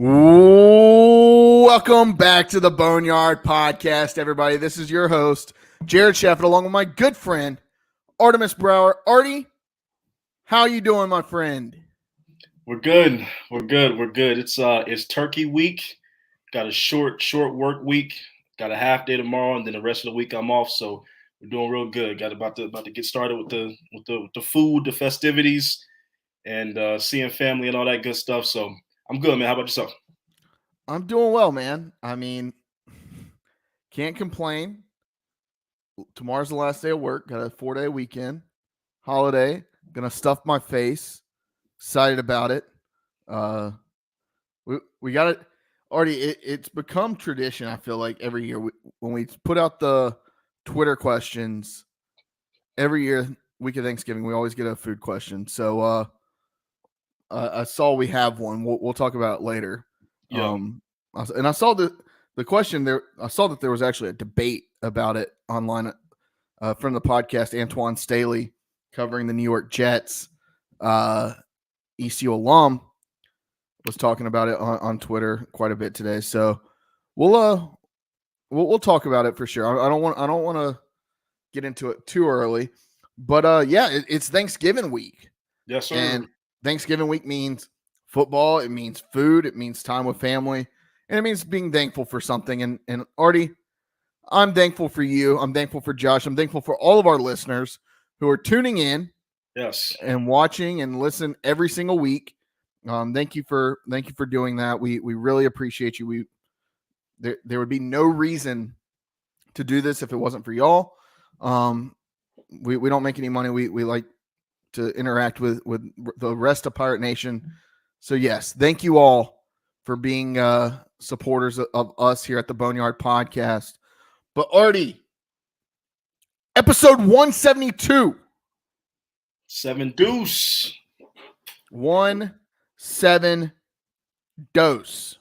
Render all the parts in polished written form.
Welcome back to the Boneyard Podcast, everybody. This is your host, Jared Shafit, along with my good friend, Artemis Brower. Artie, how you doing, my friend? We're good. It's Turkey week. Got a short work week. Got a half day tomorrow, and then the rest of the week I'm off. So we're doing real good. Got about to get started with the food, the festivities, and seeing family and all that good stuff. So I'm good, man. How about yourself? I'm doing well, man. I mean, can't complain. Tomorrow's the last day of work. Got a 4-day weekend, holiday. Gonna stuff my face. Excited about it. We got it. Already, it's become tradition. I feel like every year when we put out the Twitter questions, every year week of Thanksgiving, we always get a food question. So I saw we have one. We'll talk about it later. Yeah. And I saw the question there. I saw that there was actually a debate about it online from the podcast. Antoine Staley, covering the New York Jets, ECU alum, was talking about it on Twitter quite a bit today. So we'll talk about it for sure. I don't want to get into it too early, but it's Thanksgiving week. Yes, sir. And Thanksgiving week means football. It means food. It means time with family, and it means being thankful for something. And Artie, I'm thankful for you. I'm thankful for Josh. I'm thankful for all of our listeners who are tuning in. Yes. And watching and listen every single week. Thank you for doing that. We really appreciate you. There would be no reason to do this if it wasn't for y'all. We don't make any money. We like to interact with the rest of Pirate Nation. So yes, thank you all for being supporters of us here at the Boneyard Podcast. But Artie, episode 172. 7 deuce. 1-7 dose.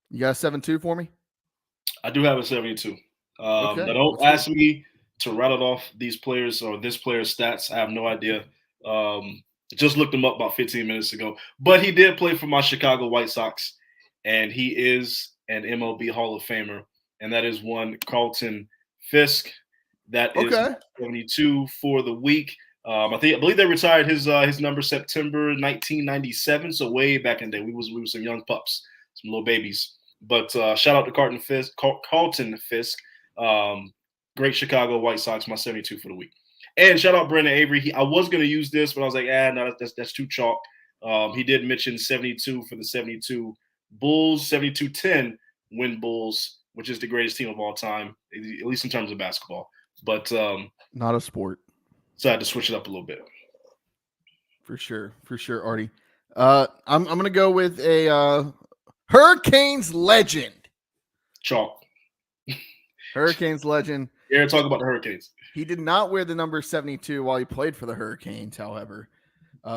You got a 7-2 for me? I do have a 72. Okay, Now don't ask me to rattle off these players or this player's stats. I have no idea. Just looked him up about 15 minutes ago. But he did play for my Chicago White Sox, and he is an MLB Hall of Famer, and that is one Carlton Fisk. That is 72 for the week. I believe they retired his number September 1997, so way back in the day. We were some young pups, some little babies. But shout out to Carlton Fisk. Great Chicago White Sox, my 72 for the week. And shout out Brandon Avery. I was going to use this, but I was like, no, that's too chalk. He did mention 72 for the 72 Bulls, 72-10 win Bulls, which is the greatest team of all time, at least in terms of basketball. But not a sport. So I had to switch it up a little bit. For sure, Artie. I'm going to go with a Hurricanes legend. Chalk. Hurricanes legend. Yeah, talk about the Hurricanes. He did not wear the number 72 while he played for the Hurricanes, however.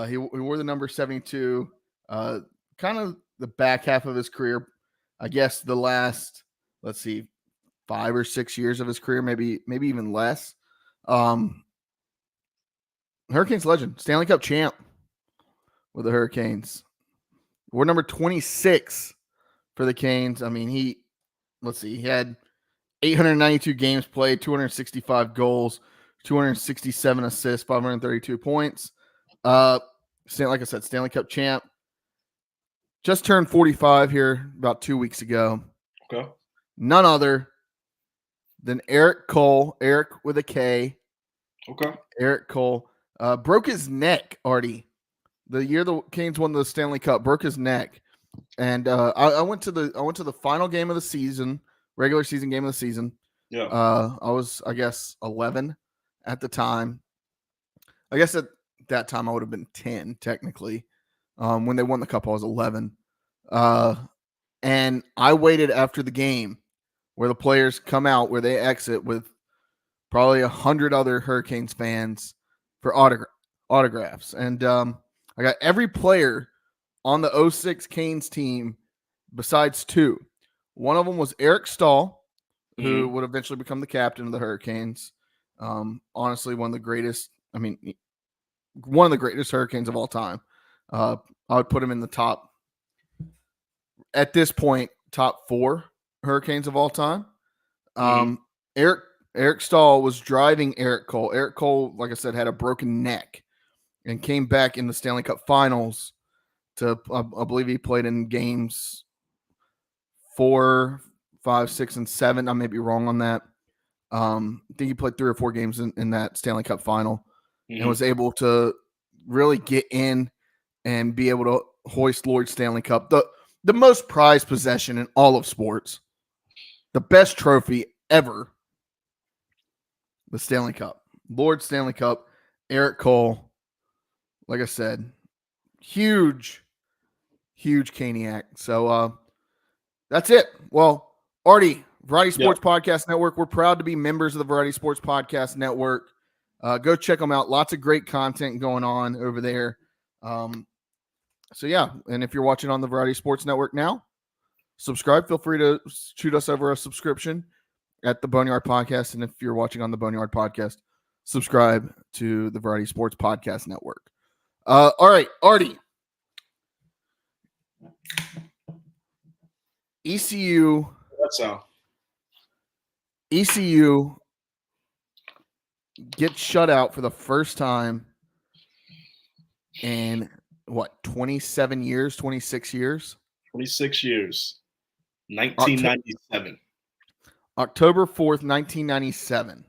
He wore the number 72 kind of the back half of his career. I guess the last, 5 or 6 years of his career, maybe even less. Hurricanes legend, Stanley Cup champ with the Hurricanes. We're number 26 for the Canes. I mean, he had 892 games played, 265 goals, 267 assists, 532 points. Like I said, Stanley Cup champ. Just turned 45 here about 2 weeks ago. Okay. None other than Eric Cole. Eric with a K. Okay. Eric Cole. Broke his neck, Artie. The year the Canes won the Stanley Cup, broke his neck. And I went to the final game of the season, regular season game of the season. Yeah. I was, 11 at the time. I guess at that time I would have been 10 technically. When they won the cup, I was 11. And I waited after the game where the players come out, where they exit with probably 100 other Hurricanes fans for autographs. And I got every player on the 06 Canes team besides two. One of them was Eric Stahl, who would eventually become the captain of the Hurricanes. Honestly, one of the greatest Hurricanes of all time. I would put him in the top at this point, top 4 Hurricanes of all time. Eric Stahl was driving Eric Cole. Eric Cole, like I said, had a broken neck and came back in the Stanley Cup Finals to, I believe he played in games 4, 5, 6, and 7. I may be wrong on that. I think he played 3 or 4 games in that Stanley Cup Final and was able to really get in and be able to hoist Lord Stanley Cup, the most prized possession in all of sports, the best trophy ever, the Stanley Cup. Lord Stanley Cup, Eric Cole, like I said, huge Caniac. So that's it. Well, Artie, Variety Sports Podcast Network, we're proud to be members of the Variety Sports Podcast Network. Go check them out. Lots of great content going on over there. So yeah, and if you're watching on the Variety Sports Network now, subscribe. Feel free to shoot us over a subscription at the Boneyard Podcast. And if you're watching on the Boneyard Podcast, subscribe to the Variety Sports Podcast Network. All right, Artie. ECU. That's how. ECU gets shut out for the first time in 27 years, 26 years? 26 years. 1997. October 4th, 1997.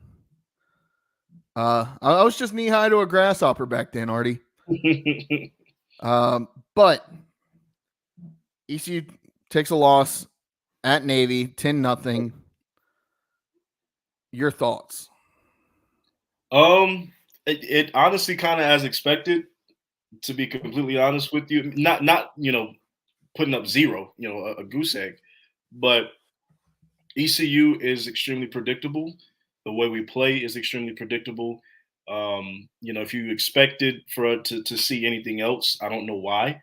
I was just knee high to a grasshopper back then, Artie. But ECU takes a loss at Navy, 10-0. Your thoughts? It honestly kind of as expected, to be completely honest with you. Not putting up 0, a goose egg, but ECU is extremely predictable. The way we play is extremely predictable. If you expected for it to see anything else, I don't know why.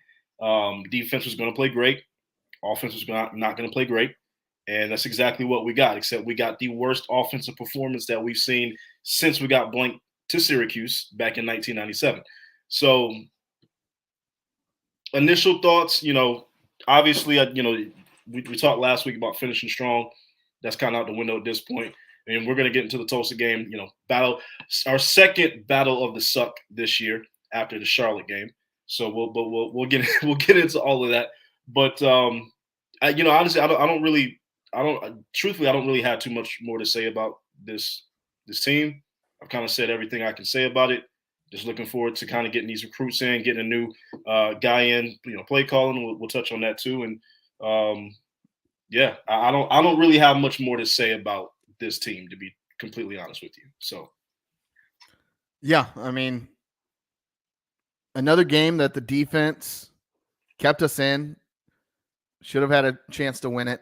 Defense was going to play great. Offense was not going to play great. And that's exactly what we got, except we got the worst offensive performance that we've seen since we got blanked to Syracuse back in 1997. So initial thoughts, obviously, we talked last week about finishing strong. That's kind of out the window at this point. And we're going to get into the Tulsa game, battle, our second battle of the suck this year after the Charlotte game. So we'll get into all of that. But honestly, I don't really have too much more to say about this team. I've kind of said everything I can say about it. Just looking forward to kind of getting these recruits in, getting a new guy in, play calling. We'll touch on that too. And I don't really have much more to say about this team, to be completely honest with you. So, yeah, I mean, another game that the defense kept us in. Should have had a chance to win it.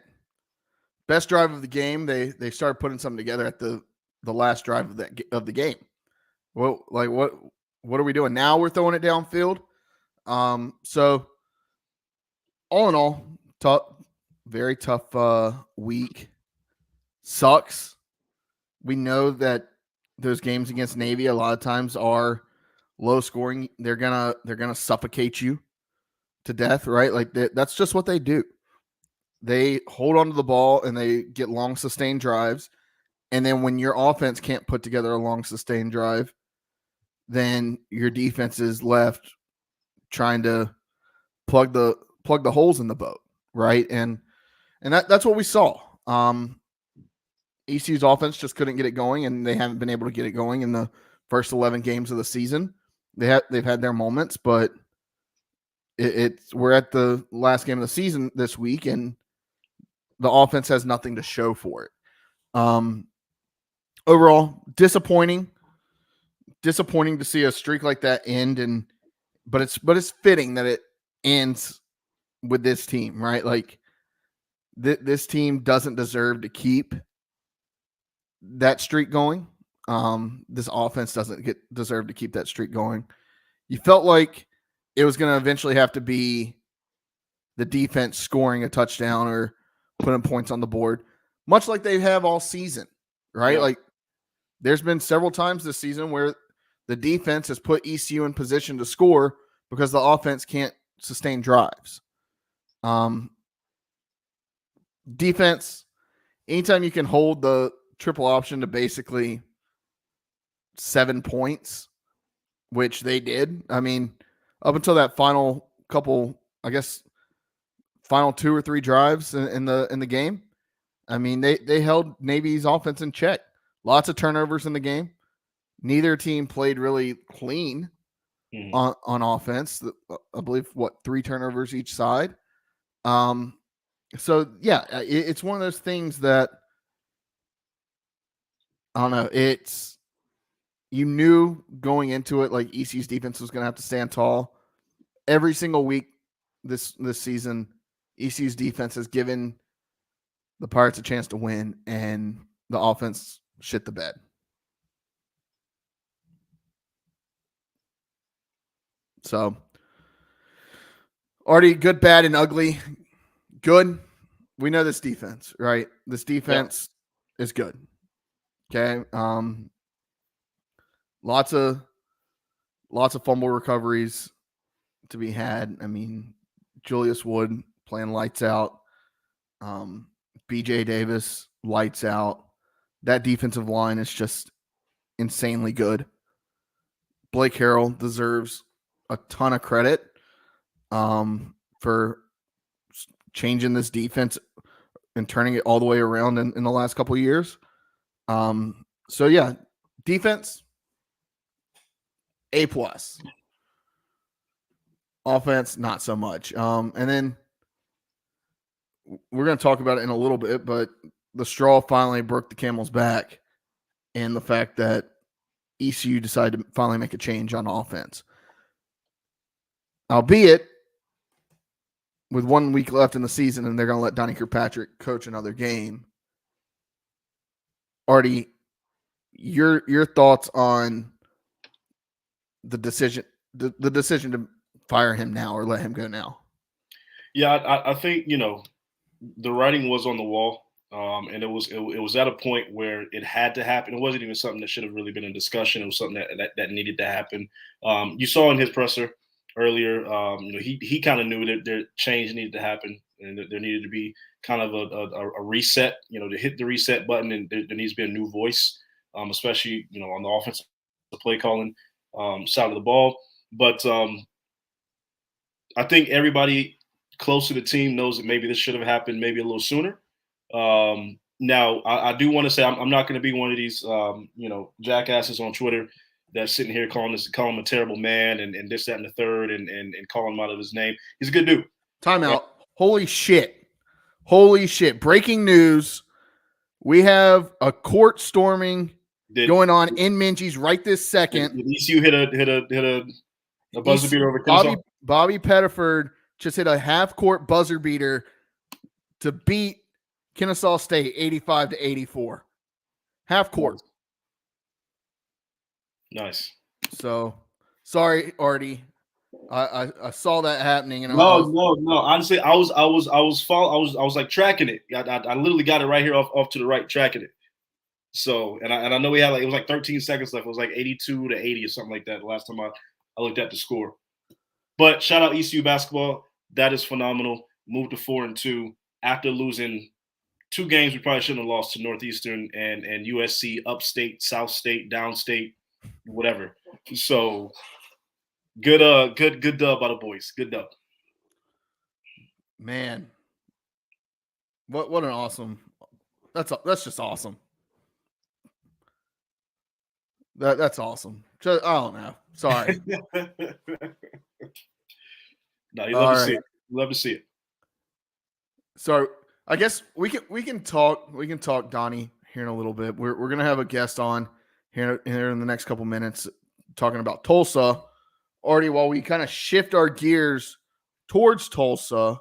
Best drive of the game. They started putting something together at the last drive of the game. Well, like what are we doing now? We're throwing it downfield. So all in all, very tough week. Sucks. We know that those games against Navy a lot of times are low scoring. They're gonna suffocate you to death, right? Like that's just what they do. They hold on to the ball and they get long sustained drives. And then when your offense can't put together a long sustained drive, then your defense is left trying to plug the holes in the boat, right? And that's what we saw. ECU's offense just couldn't get it going, and they haven't been able to get it going in the first 11 games of the season. They've had their moments, but we're at the last game of the season this week, and the offense has nothing to show for it. Overall, disappointing to see a streak like that end, but it's fitting that it ends with this team, right? Like this team doesn't deserve to keep that streak going. This offense doesn't deserve to keep that streak going. You felt like it was going to eventually have to be the defense scoring a touchdown or putting points on the board, much like they have all season, right? Yeah. Like there's been several times this season where the defense has put ECU in position to score because the offense can't sustain drives. Defense, anytime you can hold the triple option to basically 7 points, which they did. I mean, up until that final couple, I guess, final 2 or 3 drives in the game. I mean, they held Navy's offense in check. Lots of turnovers in the game. Neither team played really clean on offense. I believe 3 turnovers each side. So yeah, it's one of those things that I don't know. It's you knew going into it like ECU's defense was going to have to stand tall every single week this season. ECU's defense has given the Pirates a chance to win, and the offense shit the bed. So, Artie, good, bad, and ugly. Good. We know this defense, right? This defense is good. Okay. Lots of fumble recoveries to be had. I mean, Julius Wood playing lights out. BJ Davis lights out. That defensive line is just insanely good. Blake Harrell deserves a ton of credit for changing this defense and turning it all the way around in the last couple of years. So yeah, defense A+. Offense, not so much. And then we're going to talk about it in a little bit, but the straw finally broke the camel's back, and the fact that ECU decided to finally make a change on offense. Albeit with 1 week left in the season, and they're going to let Donnie Kirkpatrick coach another game. Artie, your thoughts on the decision to fire him now or let him go now? Yeah, I think, the writing was on the wall, and it was at a point where it had to happen. It wasn't even something that should have really been in discussion. It was something that needed to happen. You saw in his presser earlier, he kind of knew that their change needed to happen, and that there needed to be kind of a reset, to hit the reset button, and there needs to be a new voice, especially, on the offensive play calling side of the ball. But I think everybody close to the team knows that maybe this should have happened maybe a little sooner. Now, I do want to say I'm not going to be one of these, jackasses on Twitter that's sitting here calling him a terrible man and this, that, and the third, and calling him out of his name. He's a good dude. Timeout. Holy shit. Breaking news. We have a court storming going on in Minji's right this second. Did ECU hit a buzzer beater over Kennesaw? Bobby Pettiford just hit a half-court buzzer beater to beat Kennesaw State 85-84. Half court. Nice. So, sorry, Artie. I saw that happening, and no. Honestly, I was like tracking it. I literally got it right here off to the right, tracking it. So, and I know we had it was like 13 seconds left. It was like 82-80 or something like that. The last time I looked at the score. But shout out ECU basketball. That is phenomenal. Moved to 4-2 after losing 2 games we probably shouldn't have lost to Northeastern and USC, upstate, South State, downstate, whatever. So good dub by the boys. Good dub. Man, what an awesome. That's just awesome. That's awesome. I don't know. Sorry. No, you love to see it. Love to see it. So I guess we can talk Donnie here in a little bit. We're gonna have a guest on here in the next couple minutes talking about Tulsa. Already, while we kind of shift our gears towards Tulsa,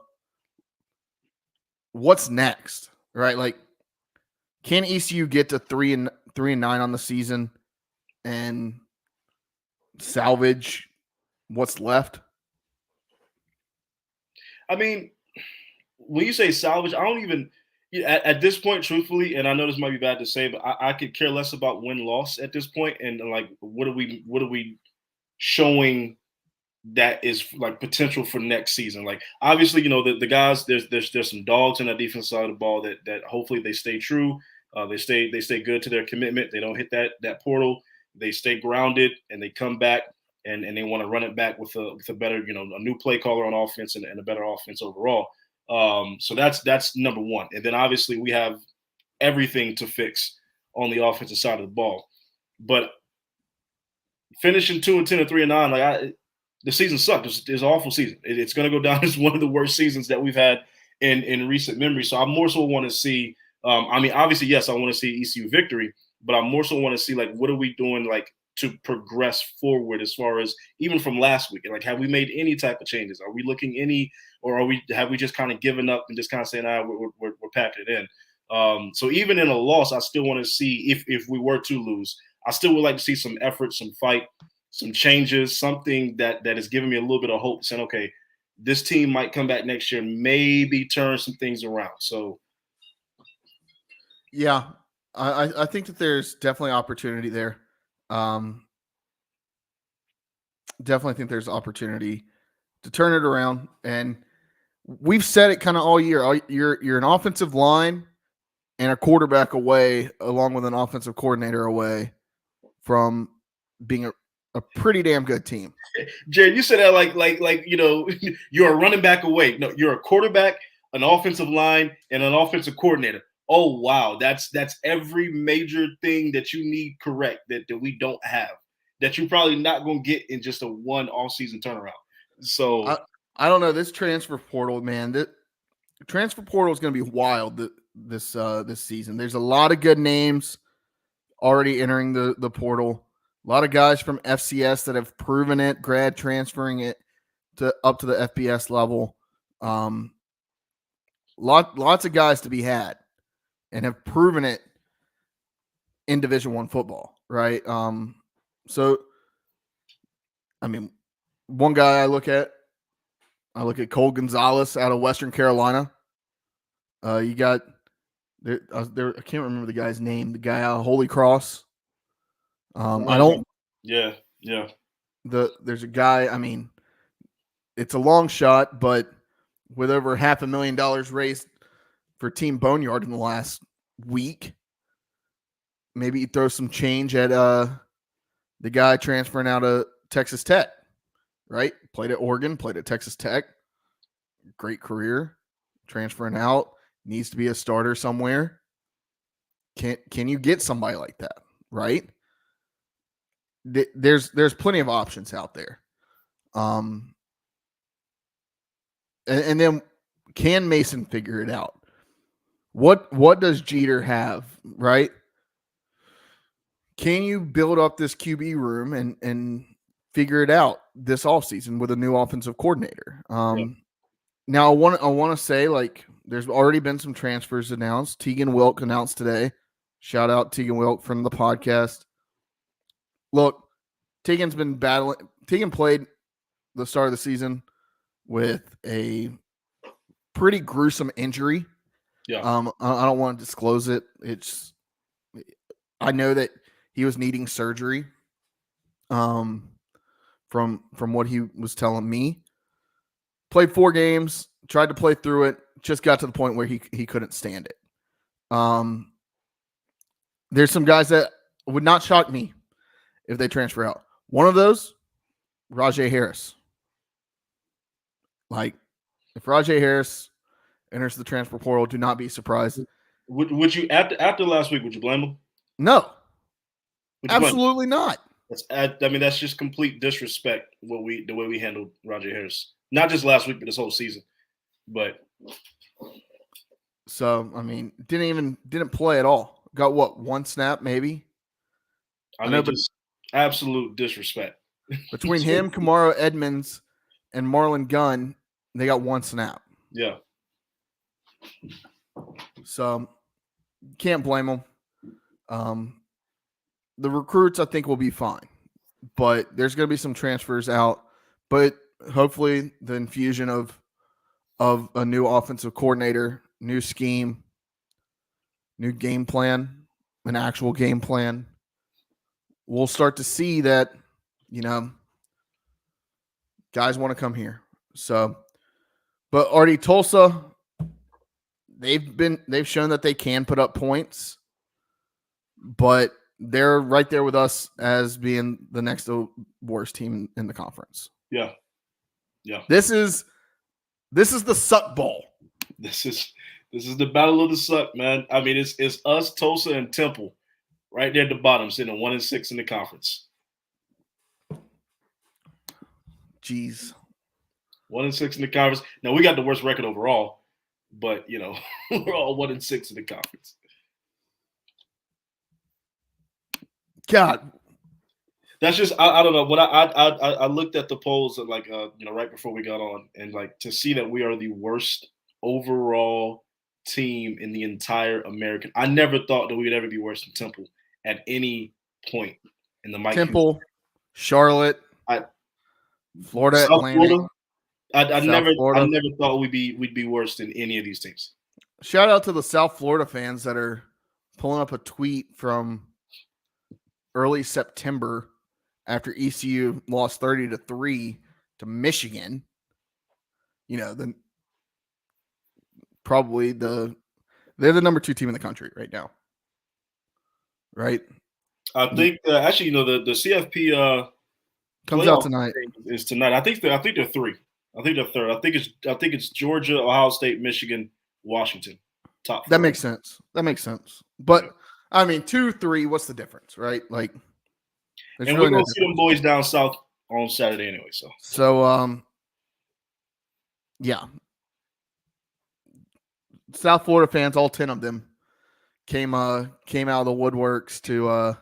what's next? Right? Like, can ECU get to 3-9 on the season and salvage what's left? I mean, when you say salvage, I don't even at this point, truthfully, and I know this might be bad to say, but I could care less about win-loss at this point. And like, what are we showing that is like potential for next season. Like obviously, the guys, there's some dogs in that defense side of the ball that hopefully they stay true. They stay good to their commitment. They don't hit that portal. They stay grounded and they come back and they want to run it back with a better, a new play caller on offense and a better offense overall. So that's number one. And then obviously we have everything to fix on the offensive side of the ball. But finishing 2-10 or 3-9, the season sucked. It was an awful season. It's going to go down as one of the worst seasons that we've had in recent memory. So I more so want to see. Obviously, yes, I want to see ECU victory, but I more so want to see what are we doing to progress forward as far as even from last week. Have we made any type of changes? Are we looking or have we just kind of given up and just kind of saying, we're packing it in. So even in a loss, I still want to see if we were to lose, I still would like to see some effort, some fight, some changes, something that is giving me a little bit of hope, saying, okay, this team might come back next year, maybe turn some things around. So, yeah, I think that there's definitely opportunity there. Definitely think there's opportunity to turn it around, and we've said it kind of all year. You're an offensive line and a quarterback away, along with an offensive coordinator away from being a pretty damn good team. Jared, you said that like you're a running back away. No, you're a quarterback, an offensive line, and an offensive coordinator. Oh wow, that's every major thing that you need correct that we don't have, that you're probably not going to get in just a one off-season turnaround. So I don't know, this transfer portal, man. The transfer portal is going to be wild this season. There's a lot of good names already entering the portal. A lot of guys from FCS that have proven it, grad transferring it up to the FBS level. Lots of guys to be had and have proven it in Division I football, right? So, I mean, one guy I look at Cole Gonzalez out of Western Carolina. You got there. I can't remember the guy's name. The guy out of Holy Cross. I don't. Yeah. There's a guy. I mean, it's a long shot, but with over $500,000 raised for Team Boneyard in the last week, maybe you throw some change at the guy transferring out of Texas Tech, right? Played at Oregon, played at Texas Tech. Great career. Transferring out, needs to be a starter somewhere. Can you get somebody like that, right? There's plenty of options out there. And then can Mason figure it out? What does Jeter have, right? Can you build up this QB room and figure it out this offseason with a new offensive coordinator? Now I want to say, there's already been some transfers announced. Tegan Wilk announced today. Shout out Tegan Wilk from the podcast. Look, Tegan's been battling. Tegan played the start of the season with a pretty gruesome injury. Yeah. I don't want to disclose it. I know that he was needing surgery. From what he was telling me, played 4 games, tried to play through it, just got to the point where he couldn't stand it. There's some guys that would not shock me if they transfer out. One of those, Rajay Harris. If Rajay Harris enters the transfer portal, do not be surprised. Would you after last week? Would you blame him? No, absolutely not. That's just complete disrespect the way we handled Rajay Harris. Not just last week, but this whole season. But so didn't play at all. Got what, 1 snap maybe? I know, but absolute disrespect between him, Kamaro Edmonds, and Marlon Gunn. They got 1 snap. Yeah. So can't blame them. The recruits, I think, will be fine, but there's going to be some transfers out. But hopefully, the infusion of a new offensive coordinator, new scheme, new game plan, an actual game plan, we'll start to see that, Guys want to come here. So, but Artie, Tulsa, they've shown that they can put up points, but they're right there with us as being the next worst team in the conference. Yeah. This is the Suck Bowl. This is the battle of the Suck, man. I mean, it's us, Tulsa, and Temple, right there at the bottom, sitting 1-6 in the conference. Jeez. 1-6 in the conference. Now we got the worst record overall, but we're all 1-6 in the conference. God, that's just I don't know. When I looked at the polls like right before we got on, and like to see that we are the worst overall team in the entire American. I never thought that we would ever be worse than Temple at any point in the Mike Temple, Charlotte, Florida, South Atlantic. Florida. I never Florida. thought we'd be worse than any of these teams. Shout out to the South Florida fans that are pulling up a tweet from early September after ECU lost 30-3 to Michigan. They're the number 2 team in the country right now. Right? I think actually, the CFP comes out tonight. Is tonight. I think they're 3. I think they're 3rd. I think it's Georgia, Ohio State, Michigan, Washington. Top 4. That makes sense. But I mean, 2-3. What's the difference, right? Like, and really we're gonna see them boys down south on Saturday anyway. So yeah. South Florida fans, all 10 of them, came out of the woodworks to.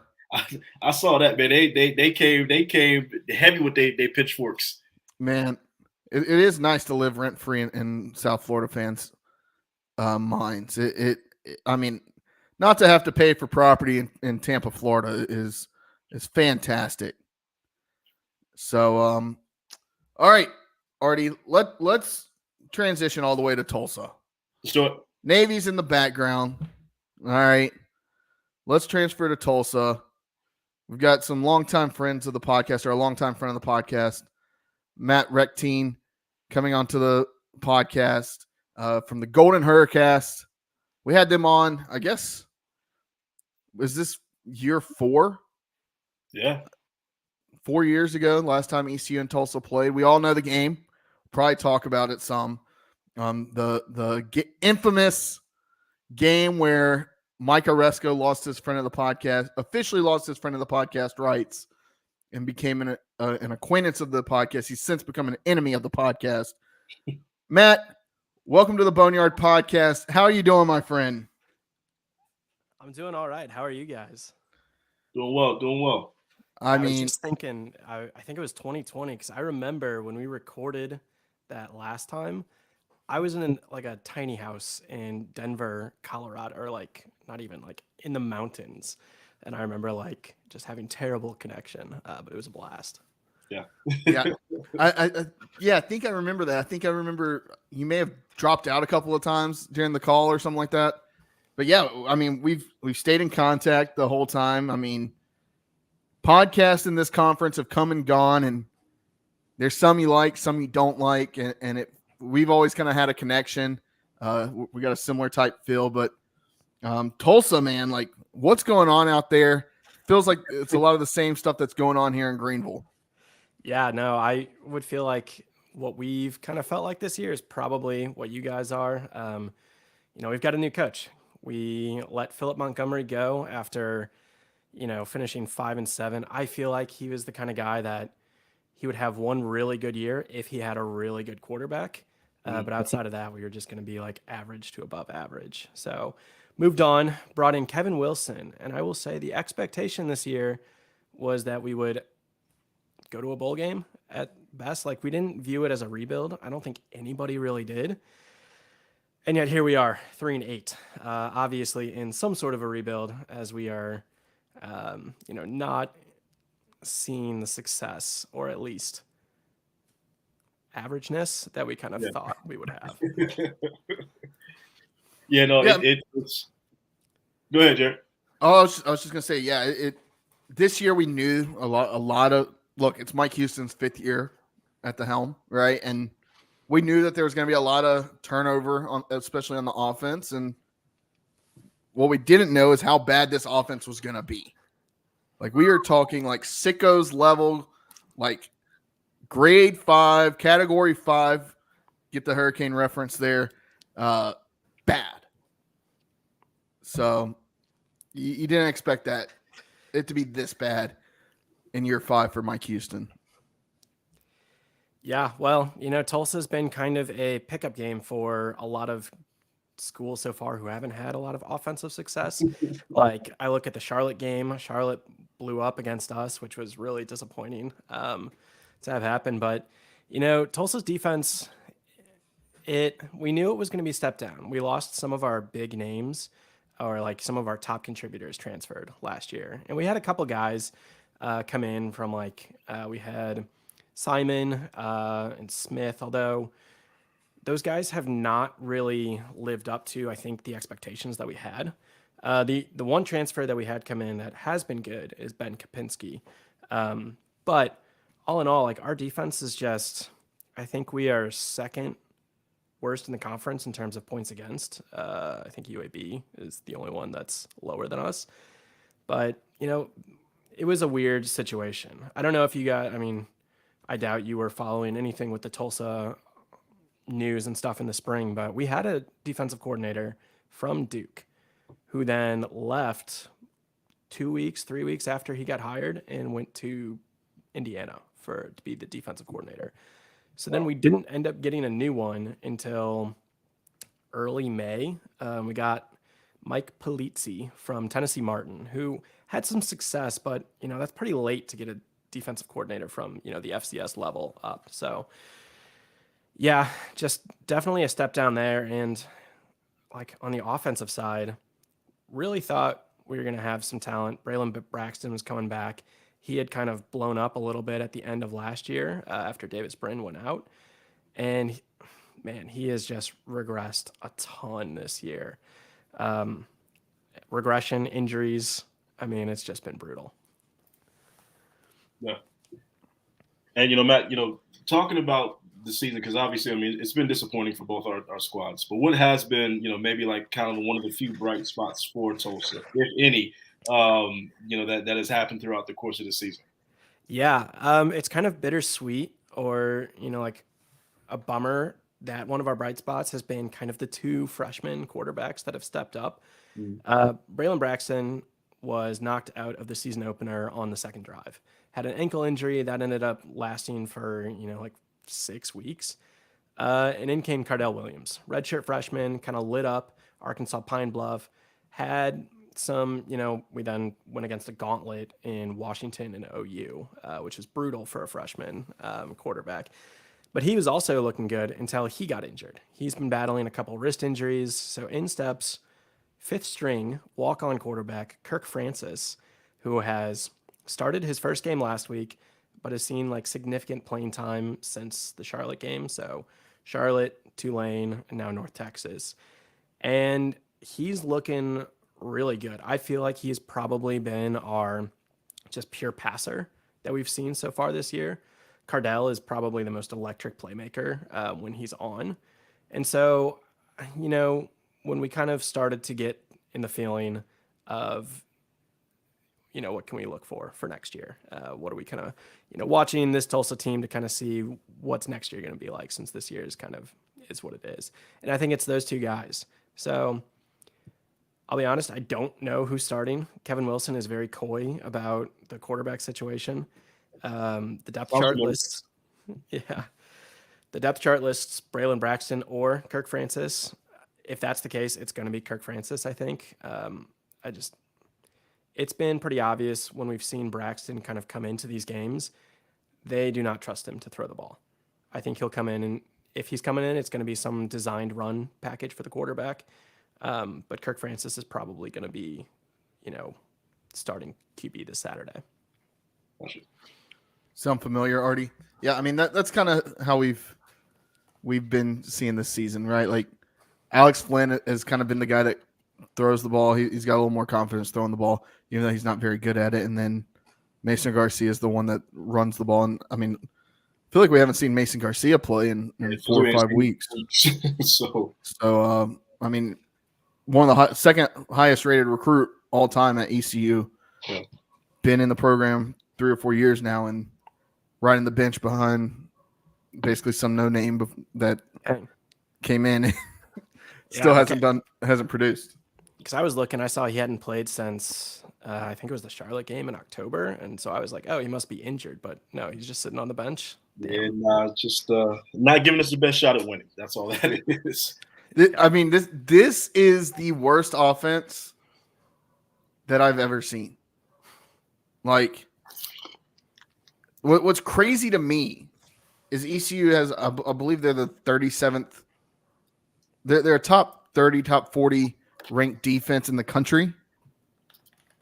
I saw that, man. They came heavy with they pitchforks. Man, it is nice to live rent free in South Florida fans' minds. I mean, not to have to pay for property in Tampa, Florida is fantastic. So, all right, Artie, let's transition all the way to Tulsa. Let's do it. Navy's in the background. All right, let's transfer to Tulsa. We've got some longtime friends of the podcast, or a longtime friend of the podcast, Matt Rectine, coming onto the podcast from the Golden Hurricast. We had them on, I guess, was this year 4? Yeah. 4 years ago, last time ECU and Tulsa played. We all know the game. Probably talk about it some. The infamous game where Mike Oresco lost his friend of the podcast, officially lost his friend of the podcast rights, and became an acquaintance of the podcast. He's since become an enemy of the podcast. Matt, welcome to the Boneyard Podcast. How are you doing, my friend? I'm doing all right. How are you guys? Doing well. I was mean, just thinking, I think it was 2020, because I remember when we recorded that last time, I was in a tiny house in Denver, Colorado, or not even in the mountains. And I remember just having terrible connection, but it was a blast. Yeah. Yeah. I think I remember that. I think I remember you may have dropped out a couple of times during the call or something like that. But yeah, I mean, we've stayed in contact the whole time. I mean, podcasts in this conference have come and gone, and there's some you like, some you don't like, and we've always kind of had a connection. We got a similar type feel, but Tulsa, man, what's going on out there? Feels like it's a lot of the same stuff that's going on here in Greenville. Yeah, no, I would feel like what we've kind of felt like this year is probably what you guys are. We've got a new coach. We let Philip Montgomery go after, finishing 5-7. I feel like he was the kind of guy that he would have one really good year if he had a really good quarterback. But outside of that, we were just going to be average to above average. So moved on, brought in Kevin Wilson. And I will say the expectation this year was that we would go to a bowl game at best. We didn't view it as a rebuild. I don't think anybody really did. And yet here we are, 3-8, obviously in some sort of a rebuild, as we are, not seeing the success, or at least averageness, that we kind of thought we would have. It's. Go ahead, Jared. Oh, I was just gonna say, this year we knew a lot of. Look, it's Mike Houston's 5th year at the helm, right? And we knew that there was going to be a lot of turnover, especially on the offense. And what we didn't know is how bad this offense was going to be. Like, we are talking like sickos level, like grade 5, category 5. Get the hurricane reference there. Bad. So you didn't expect it to be this bad in year 5 for Mike Houston. Yeah, well, Tulsa's been kind of a pickup game for a lot of schools so far who haven't had a lot of offensive success. Like, I look at the Charlotte game. Charlotte blew up against us, which was really disappointing to have happen. But, Tulsa's defense, we knew it was going to be stepped down. We lost some of our big names, or like some of our top contributors transferred last year. And we had a couple guys come in from we had Simon and Smith, although those guys have not really lived up to, I think, the expectations that we had. The one transfer that we had come in that has been good is Ben Kapinski. But all in all, like, our defense is just, I think we are second worst in the conference in terms of points against. I think UAB is the only one that's lower than us. But, it was a weird situation. I don't know if you got, I doubt you were following anything with the Tulsa news and stuff in the spring, but we had a defensive coordinator from Duke who then left 3 weeks after he got hired and went to Indiana to be the defensive coordinator. So then we didn't end up getting a new one until early May. We got Mike Polizzi from Tennessee Martin, who had some success, but that's pretty late to get a defensive coordinator from the FCS level up. So yeah, just definitely a step down there. And like, on the offensive side, really thought we were going to have some talent. Braylon Braxton was coming back. He had kind of blown up a little bit at the end of last year after Davis Brin went out. And man, he has just regressed a ton this year. Regression, injuries. It's just been brutal. Yeah. And, Matt, talking about the season, because obviously, it's been disappointing for both our squads. But what has been, maybe like kind of one of the few bright spots for Tulsa, if any, that has happened throughout the course of the season? Yeah, it's kind of bittersweet, or, like a bummer that one of our bright spots has been kind of the 2 freshman quarterbacks that have stepped up. Braylon Braxton was knocked out of the season opener on the second drive. Had an ankle injury that ended up lasting for, 6 weeks. And in came Cardell Williams, redshirt freshman, kind of lit up Arkansas Pine Bluff, had some, we then went against a gauntlet in Washington and OU, which is brutal for a freshman quarterback. But he was also looking good until he got injured. He's been battling a couple wrist injuries. So in steps 5th string walk-on quarterback Kirk Francis, who has started his first game last week, but has seen significant playing time since the Charlotte game. So Charlotte, Tulane, and now North Texas. And he's looking really good. I feel like he's probably been our just pure passer that we've seen so far this year. Cardell is probably the most electric playmaker when he's on. And so, when we kind of started to get in the feeling of, what can we look for next year? What are we kind of, watching this Tulsa team to kind of see what's next year going to be like, since this year is what it is. And I think it's those 2 guys. So I'll be honest, I don't know who's starting. Kevin Wilson is very coy about the quarterback situation. The depth chart lists, the depth chart lists Braylon Braxton or Kirk Francis. If that's the case, it's going to be Kirk Francis, I think. It's been pretty obvious when we've seen Braxton kind of come into these games, they do not trust him to throw the ball. I think he'll come in, and if he's coming in, it's going to be some designed run package for the quarterback. But Kirk Francis is probably going to be, starting QB this Saturday. Sound familiar, Artie? Yeah, that's kind of how we've been seeing this season, right? Like, Alex Flynn has kind of been the guy that throws the ball. He's got a little more confidence throwing the ball, even though he's not very good at it. And then Mason Garcia is the one that runs the ball. And feel like we haven't seen Mason Garcia play in 4 or 5 weeks. So I mean, one of the second highest rated recruit all time at ECU. Yeah. Been in the program 3 or 4 years now and riding the bench behind basically some no name that came in. Still hasn't produced. Because I was looking, I saw he hadn't played since I think it was the Charlotte game in October, and so I was like, oh, he must be injured, but no, he's just sitting on the bench. And just not giving us the best shot at winning. That's all that is. I mean, this is the worst offense that I've ever seen. Like, what's crazy to me is ECU has, I believe they're the 37th. They're a top 30, top 40 ranked defense in the country.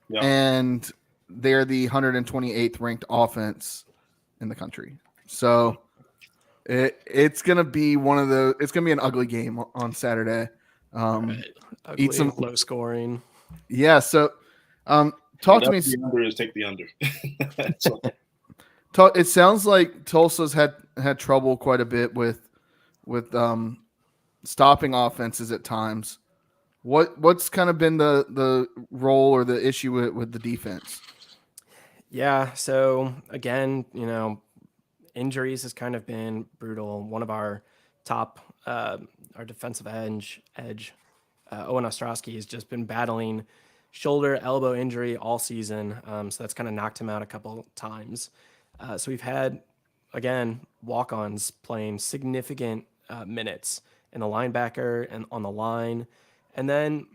Yeah. And they're the 128th ranked offense in the country. So it's going to be it's going to be an ugly game on Saturday. Ugly, eat some low scoring. Yeah. So talk to me. The under is take the under. It sounds like Tulsa's had trouble quite a bit with stopping offenses at times. What's kind of been the role or the issue with the defense? Yeah. So again, injuries has kind of been brutal. One of our top, our defensive edge, Owen Ostrowski has just been battling shoulder, elbow injury all season. So that's kind of knocked him out a couple times. So we've had, again, walk-ons playing significant minutes in the linebacker and on the line. And then,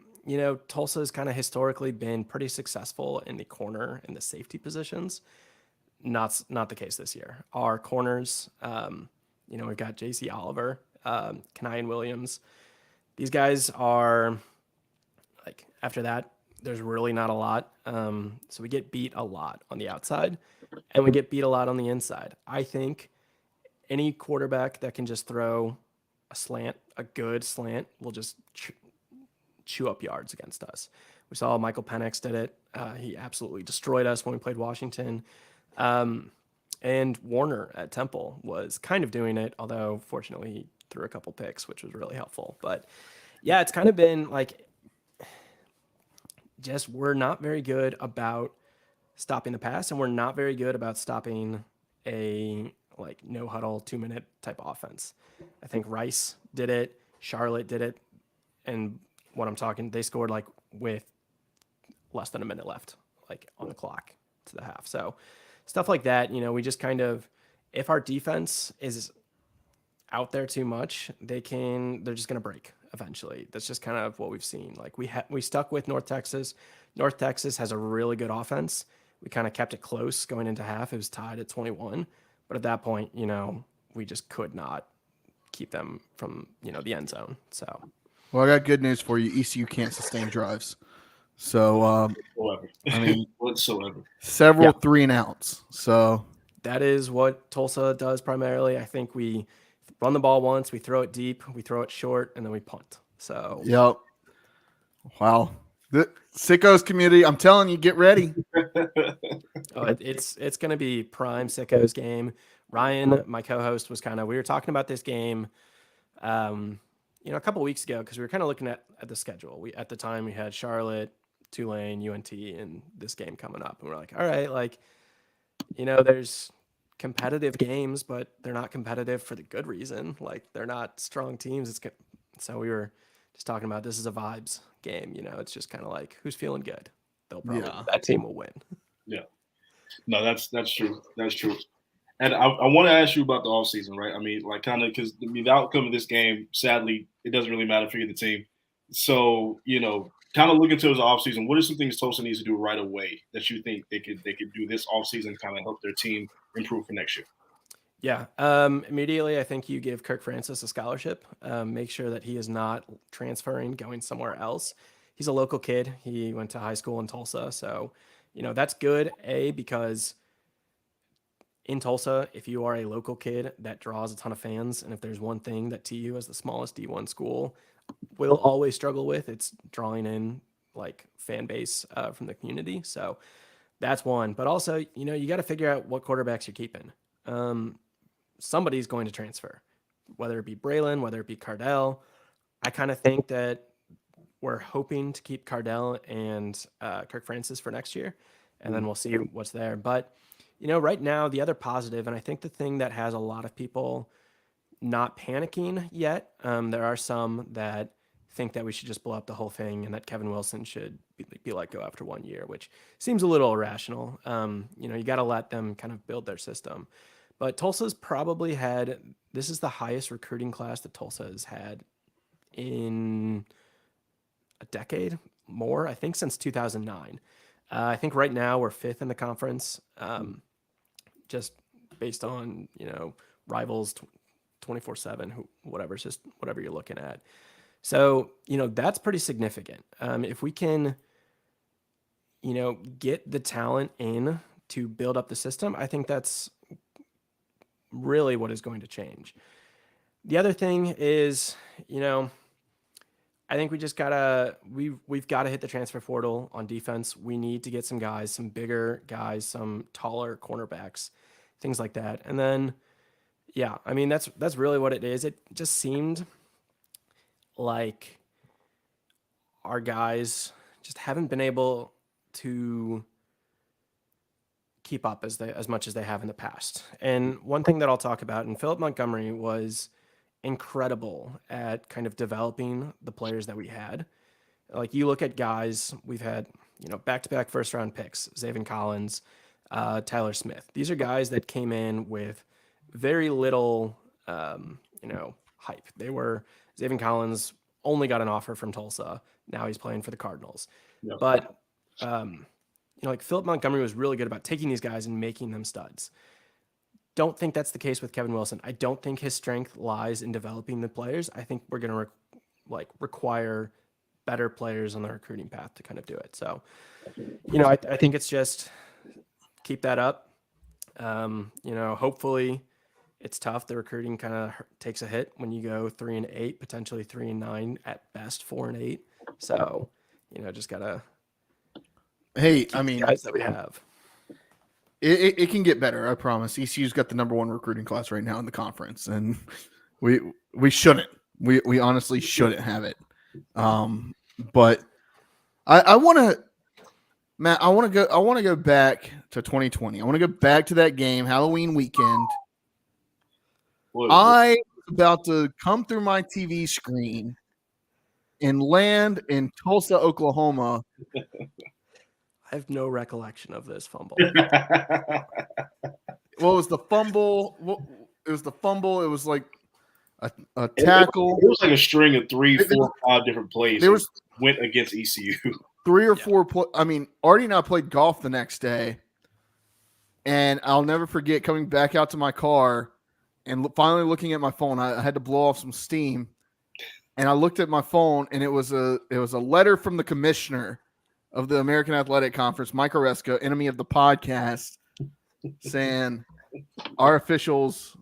Tulsa has kind of historically been pretty successful in the corner and the safety positions. Not the case this year. Our corners, we've got J.C. Oliver, Kenyon Williams. These guys are, like, after that, there's really not a lot. So we get beat a lot on the outside, and we get beat a lot on the inside. I think any quarterback that can just throw a good slant, will just chew up yards against us. We saw Michael Penix did it. He absolutely destroyed us when we played Washington. And Warner at Temple was kind of doing it, although fortunately he threw a couple picks, which was really helpful. But yeah, it's kind of been like, just we're not very good about stopping the pass, and we're not very good about stopping a no huddle 2-minute type offense. I think Rice did it, Charlotte did it, and they scored with less than a minute left, on the clock to the half. So stuff like that, we just kind of, if our defense is out there too much, they're just going to break eventually. That's just kind of what we've seen. We stuck with North Texas. North Texas has a really good offense. We kind of kept it close going into half. It was tied at 21. But at that point, we just could not keep them from, the end zone. So, well, I got good news for you. ECU can't sustain drives. So, whatsoever. Several 3-and-outs. So that is what Tulsa does primarily. I think we run the ball once, we throw it deep, we throw it short, and then we punt. So, yep. Wow. The Sickos community, I'm telling you, get ready. It's going to be prime Sickos game. Ryan, my co-host, we were talking about this game, a couple of weeks ago, because we were kind of looking at the schedule. At the time we had Charlotte, Tulane, UNT, and this game coming up. And we're like, all right, there's competitive games, but they're not competitive for the good reason. They're not strong teams. So we were just talking about, this is a vibes game. It's just kind of who's feeling good. That team will win. Yeah. No, that's true. That's true. And I want to ask you about the offseason, right? I mean, because the outcome of this game, sadly, it doesn't really matter for either team. So, kind of looking towards the offseason, what are some things Tulsa needs to do right away that you think they could do this offseason, kind of help their team improve for next year? Yeah. Immediately, I think you give Kirk Francis a scholarship. Make sure that he is not transferring, going somewhere else. He's a local kid. He went to high school in Tulsa. So, that's good, because in Tulsa, if you are a local kid, that draws a ton of fans. And if there's one thing that TU, as the smallest D1 school, will always struggle with, it's drawing in fan base from the community. So that's one. But also, you got to figure out what quarterbacks you're keeping. somebody's going to transfer, whether it be Braylon, whether it be Cardell. I kind of think that we're hoping to keep Cardell and Kirk Francis for next year, and then we'll see what's there. But, right now, the other positive, and I think the thing that has a lot of people not panicking yet, there are some that think that we should just blow up the whole thing and that Kevin Wilson should be let go after 1 year, which seems a little irrational. You got to let them kind of build their system. But Tulsa's probably this is the highest recruiting class that Tulsa has had in a decade more, I think since 2009. I think right now we're 5th in the conference, just based on, rivals 24/7, whatever you're looking at. So, that's pretty significant. If we can, get the talent in to build up the system, I think that's really what is going to change. The other thing is, I think we just we've got to hit the transfer portal on defense. We need to get some guys, some bigger guys, some taller cornerbacks, things like that. And then, yeah, I mean, that's really what it is. It just seemed like our guys just haven't been able to keep up as much as they have in the past. And one thing that I'll talk about, and Philip Montgomery was incredible at kind of developing the players that we had. Like, you look at guys we've had, back-to-back first-round picks, Zaven Collins, Tyler Smith. These are guys that came in with very little, hype. Zaven Collins only got an offer from Tulsa. Now he's playing for the Cardinals. Yep. But, like, Philip Montgomery was really good about taking these guys and making them studs. Don't think that's the case with Kevin Wilson. I don't think his strength lies in developing the players. I think we're going to require better players on the recruiting path to kind of do it. So, I think it's just keep that up. Hopefully it's tough. The recruiting kind of takes a hit when you go 3-8, potentially 3-9, at best 4-8. So, just gotta. Hey, I mean, guys that we have. It can get better, I promise. ECU's got the number 1 recruiting class right now in the conference, and we shouldn't. We honestly shouldn't have it. But I want to, Matt. I want to go back to 2020. I want to go back to that game, Halloween weekend. I was about to come through my TV screen and land in Tulsa, Oklahoma. I have no recollection of this fumble. Well, it was the fumble. It was the fumble. It was like a tackle. It was like a string of 3, 4, 5 different plays. There went against ECU. 3 or 4. I mean, Artie and I played golf the next day, and I'll never forget coming back out to my car and finally looking at my phone. I had to blow off some steam, and I looked at my phone, and it was a letter from the commissioner of the American Athletic Conference, Mike Oreska, enemy of the podcast, saying our officials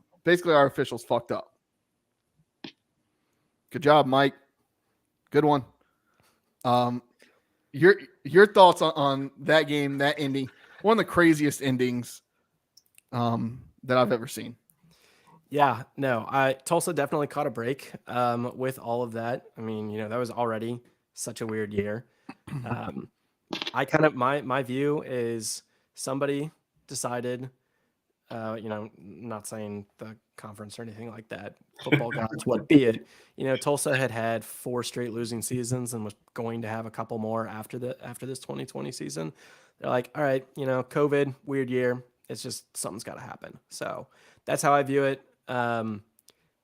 fucked up. Good job, Mike. Good one. Your thoughts on that game, that ending, one of the craziest endings that I've ever seen. Yeah, no, Tulsa definitely caught a break with all of that. I mean, that was already such a weird year. I kind of, my view is somebody decided, not saying the conference or anything like that, football gods, what be it, Tulsa had 4 straight losing seasons and was going to have a couple more after this 2020 season. They're like, all right, COVID, weird year. It's just, something's got to happen. So that's how I view it. But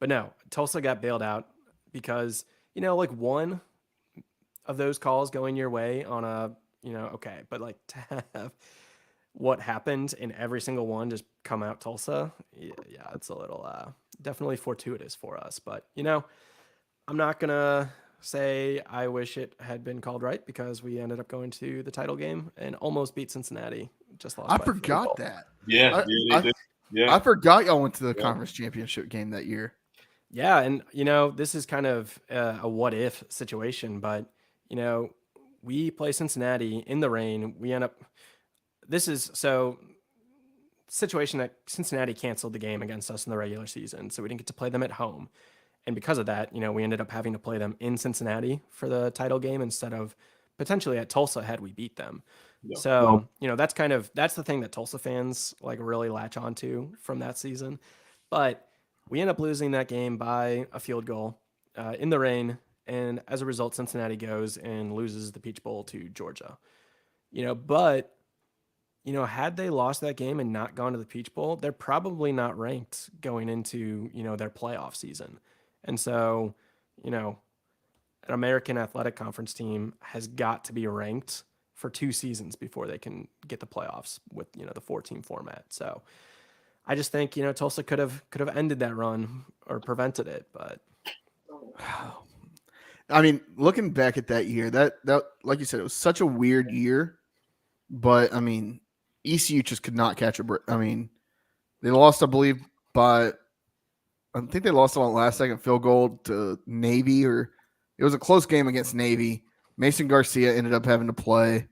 no, Tulsa got bailed out because, one of those calls going your way on a, okay, but like to have what happened in every single one just come out Tulsa, yeah, it's a little definitely fortuitous for us. But I'm not gonna say I wish it had been called right, because we ended up going to the title game and almost beat Cincinnati. Just lost. I forgot that. Yeah, I forgot y'all went to the conference championship game that year. Yeah, and this is kind of a what if situation, but we play Cincinnati in the rain. We end up. situation that Cincinnati canceled the game against us in the regular season, so we didn't get to play them at home. And because of that, we ended up having to play them in Cincinnati for the title game instead of potentially at Tulsa had we beat them. Yeah. So, that's the thing that Tulsa fans like really latch onto from that season. But we end up losing that game by a field goal in the rain. And as a result, Cincinnati goes and loses the Peach Bowl to Georgia. But had they lost that game and not gone to the Peach Bowl, they're probably not ranked going into, their playoff season. And so, an American Athletic Conference team has got to be ranked for 2 seasons before they can get the playoffs with, the 4-team format. So I just think, Tulsa could have ended that run or prevented it, but I mean, looking back at that year, that like you said, it was such a weird year, but I mean, ECU just could not catch a break. I mean, they lost, I believe, I think they lost on a last-second field goal to Navy, or it was a close game against Navy. Mason Garcia ended up having to play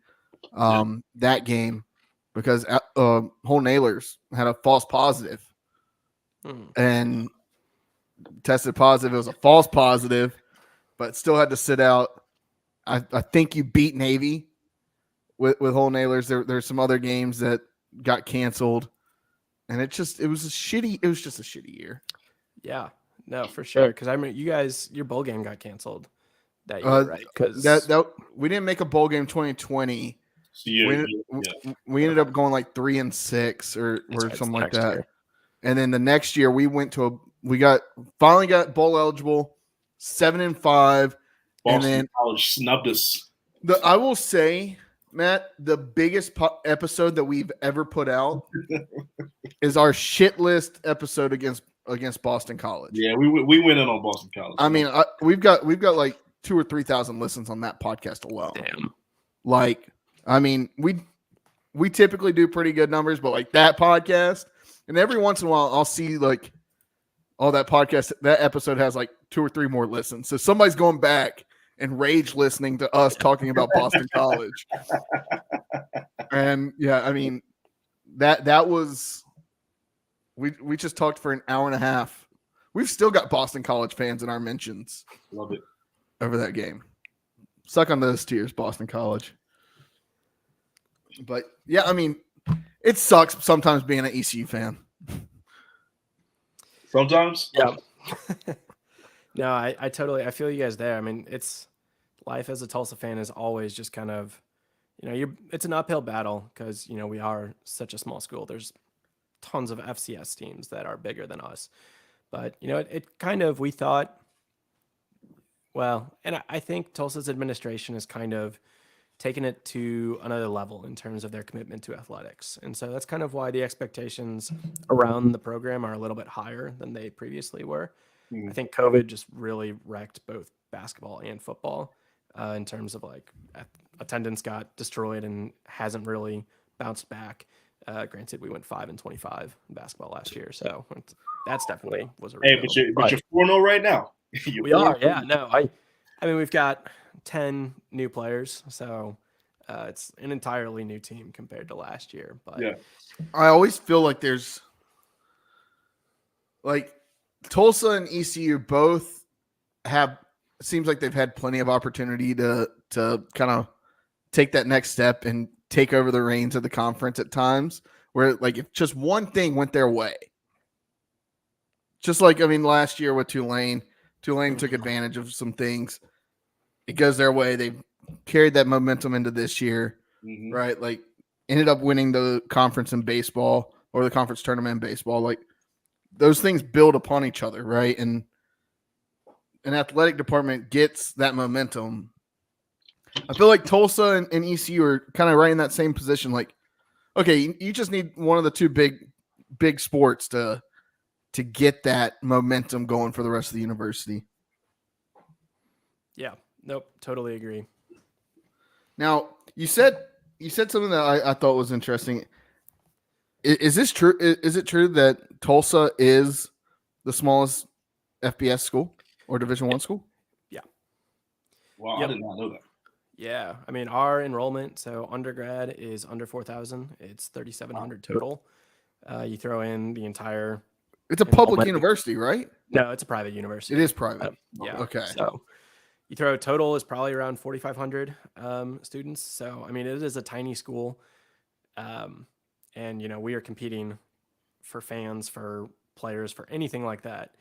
that game because Whole Nailers had a false positive and tested positive. It was a false positive, but still had to sit out. I think you beat Navy with Whole Nailers. There's some other games that got canceled, and it was just a shitty year. Yeah, no, for sure. Because I mean, your bowl game got canceled that year, right? Because that we didn't make a bowl game 2020. We ended up going like 3-6 or something like that. Year. And then the next year we went to finally got bowl eligible, 7-5. Boston and then College snubbed us. I will say, Matt, the biggest episode that we've ever put out is our shit list episode against Boston College. Yeah, we went in on Boston College. I mean, we've got like 2,000 or 3,000 listens on that podcast alone. Damn. Like, I mean, we typically do pretty good numbers, but like that podcast, and every once in a while I'll see like, oh, that episode has like 2 or 3 more listens. So somebody's going back and rage listening to us talking about Boston College. And yeah, I mean, that was, we just talked for an hour and a half. We've still got Boston College fans in our mentions. Love it. Over that game. Suck on those tears, Boston College. But yeah, I mean, it sucks sometimes being an ECU fan. Sometimes? Yeah. No, I totally feel you guys there. I mean, it's life as a Tulsa fan is always just kind of, it's an uphill battle because, we are such a small school. There's tons of FCS teams that are bigger than us. But, it kind of, we thought, well, and I think Tulsa's administration has kind of taken it to another level in terms of their commitment to athletics. And so that's kind of why the expectations around the program are a little bit higher than they previously were. I think COVID just really wrecked both basketball and football in terms of like attendance got destroyed and hasn't really bounced back. Granted, we went 5-25 in basketball last year, so that's definitely was a real. Hey, but you're 4-0 right now. We are, yeah. No, I mean, we've got 10 new players, so it's an entirely new team compared to last year. But yeah, I always feel like there's like Tulsa and ECU both have. It seems like they've had plenty of opportunity to kind of take that next step and take over the reins of the conference at times. Where like if just one thing went their way, just like I mean last year with Tulane took advantage of some things. It goes their way. They carried that momentum into this year, right? Like ended up winning the conference in baseball or the conference tournament in baseball. Like those things build upon each other, right? And an athletic department gets that momentum. I feel like Tulsa and ECU are kind of right in that same position. Like, okay, you just need one of the two big sports to get that momentum going for the rest of the university. Yeah. Nope. Totally agree. Now, you said something that I thought was interesting. Is this true? Is it true that Tulsa is the smallest FBS school or Division I school? Yeah. Wow, yep. I did not know that. Yeah. I mean, our enrollment, so undergrad is under 4,000. It's 3,700 total. You throw in the entire It's a public enrollment. university, right? No, it's a private university. It is private. Yeah. Okay. So you throw total is probably around 4,500 students. So, I mean, it is a tiny school. And, we are competing for fans, for players, for anything like that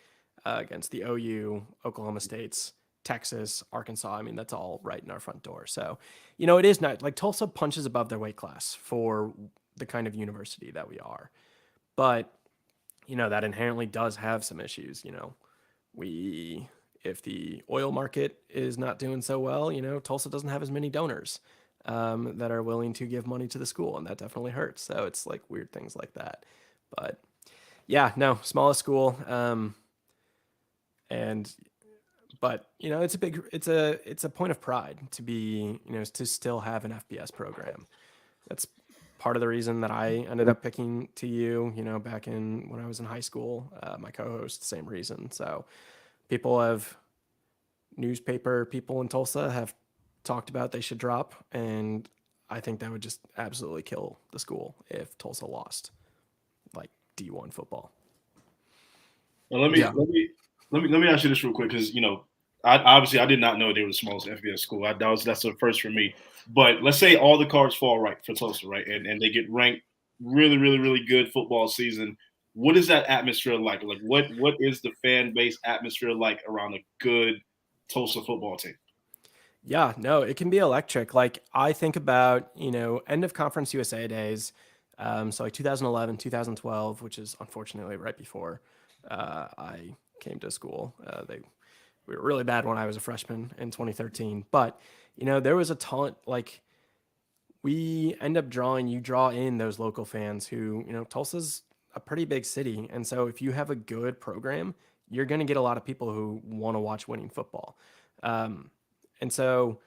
against the OU, Oklahoma States, Texas, Arkansas. I mean, that's all right in our front door. So, it is not like Tulsa punches above their weight class for the kind of university that we are. But, that inherently does have some issues. If the oil market is not doing so well, Tulsa doesn't have as many donors that are willing to give money to the school, and that definitely hurts. So it's like weird things like that. But yeah, no, smallest school. But it's a point of pride to be, to still have an FBS program. That's part of the reason that I ended up picking TU, back when I was in high school. My co-host, same reason. So newspaper people in Tulsa have talked about they should drop, and I think that would just absolutely kill the school if Tulsa lost like D1 football. Now let me ask you this real quick, because I did not know they were the smallest FBS school. That's a first for me. But let's say all the cards fall right for Tulsa, right, and they get ranked really, really, really good football season. What is that atmosphere like? Like what is the fan base atmosphere like around a good Tulsa football team? Yeah, no, it can be electric. Like I think about, end of Conference USA days. So like 2011, 2012, which is unfortunately right before I came to school. We were really bad when I was a freshman in 2013, but there was a ton, like we end up you draw in those local fans who, Tulsa's a pretty big city. And so if you have a good program, you're going to get a lot of people who want to watch winning football. And so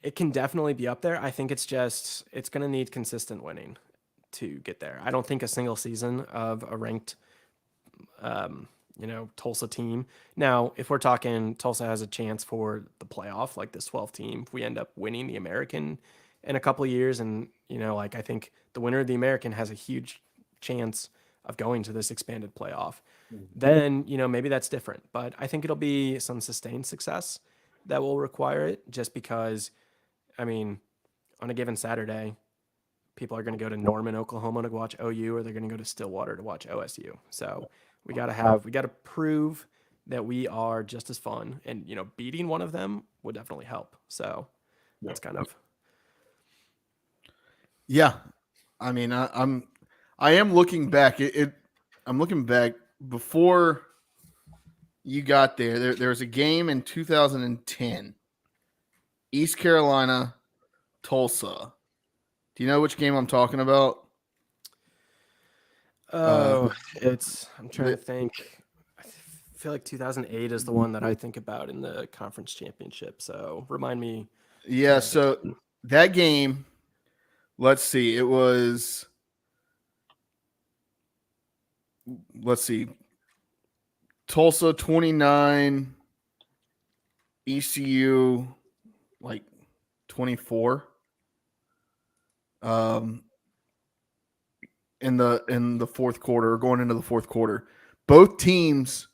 it can definitely be up there. I think it's going to need consistent winning to get there. I don't think a single season of a ranked, Tulsa team. Now, if we're talking Tulsa has a chance for the playoff, like this 12th team, if we end up winning the American in a couple of years, and, I think the winner of the American has a huge chance of going to this expanded playoff, then, maybe that's different. But I think it'll be some sustained success that will require it, just because, on a given Saturday, people are going to go to Norman, Oklahoma to watch OU, or they're going to go to Stillwater to watch OSU. So we got to prove that we are just as fun, and, beating one of them would definitely help. So that's kind of. Yeah. I am looking back. I'm looking back before you got there. There was a game in 2010, East Carolina, Tulsa. Do you know which game I'm talking about? I'm trying to think. I feel like 2008 is the one that I think about in the conference championship. So remind me. Yeah. So that game, let's see. Tulsa 29, ECU like 24. In the fourth quarter, going into the fourth quarter, both teams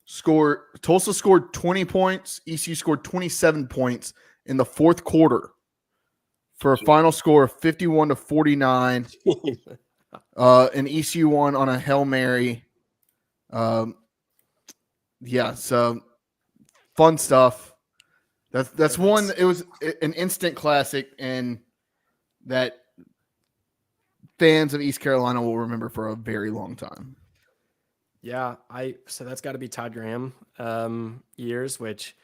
scored. Tulsa scored 20 points. ECU scored 27 points in the fourth quarter for a final score of 51-49. And ECU won on a Hail Mary. So fun stuff. That's one. It was an instant classic, and that fans of East Carolina will remember for a very long time. Yeah, so that's got to be Todd Graham years, which,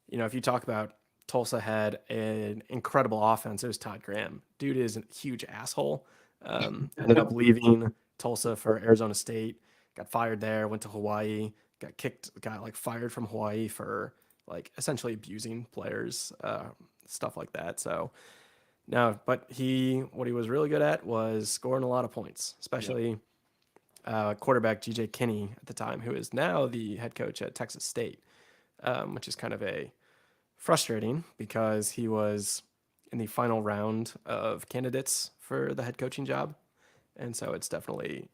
if you talk about Tulsa had an incredible offense, it was Todd Graham. Dude is a huge asshole. Ended up leaving Tulsa for Arizona State, got fired there, went to Hawaii, got fired from Hawaii for essentially abusing players, stuff like that. So no, but what he was really good at was scoring a lot of points, especially quarterback GJ Kinney at the time, who is now the head coach at Texas State, which is kind of frustrating because he was in the final round of candidates for the head coaching job. And so it's definitely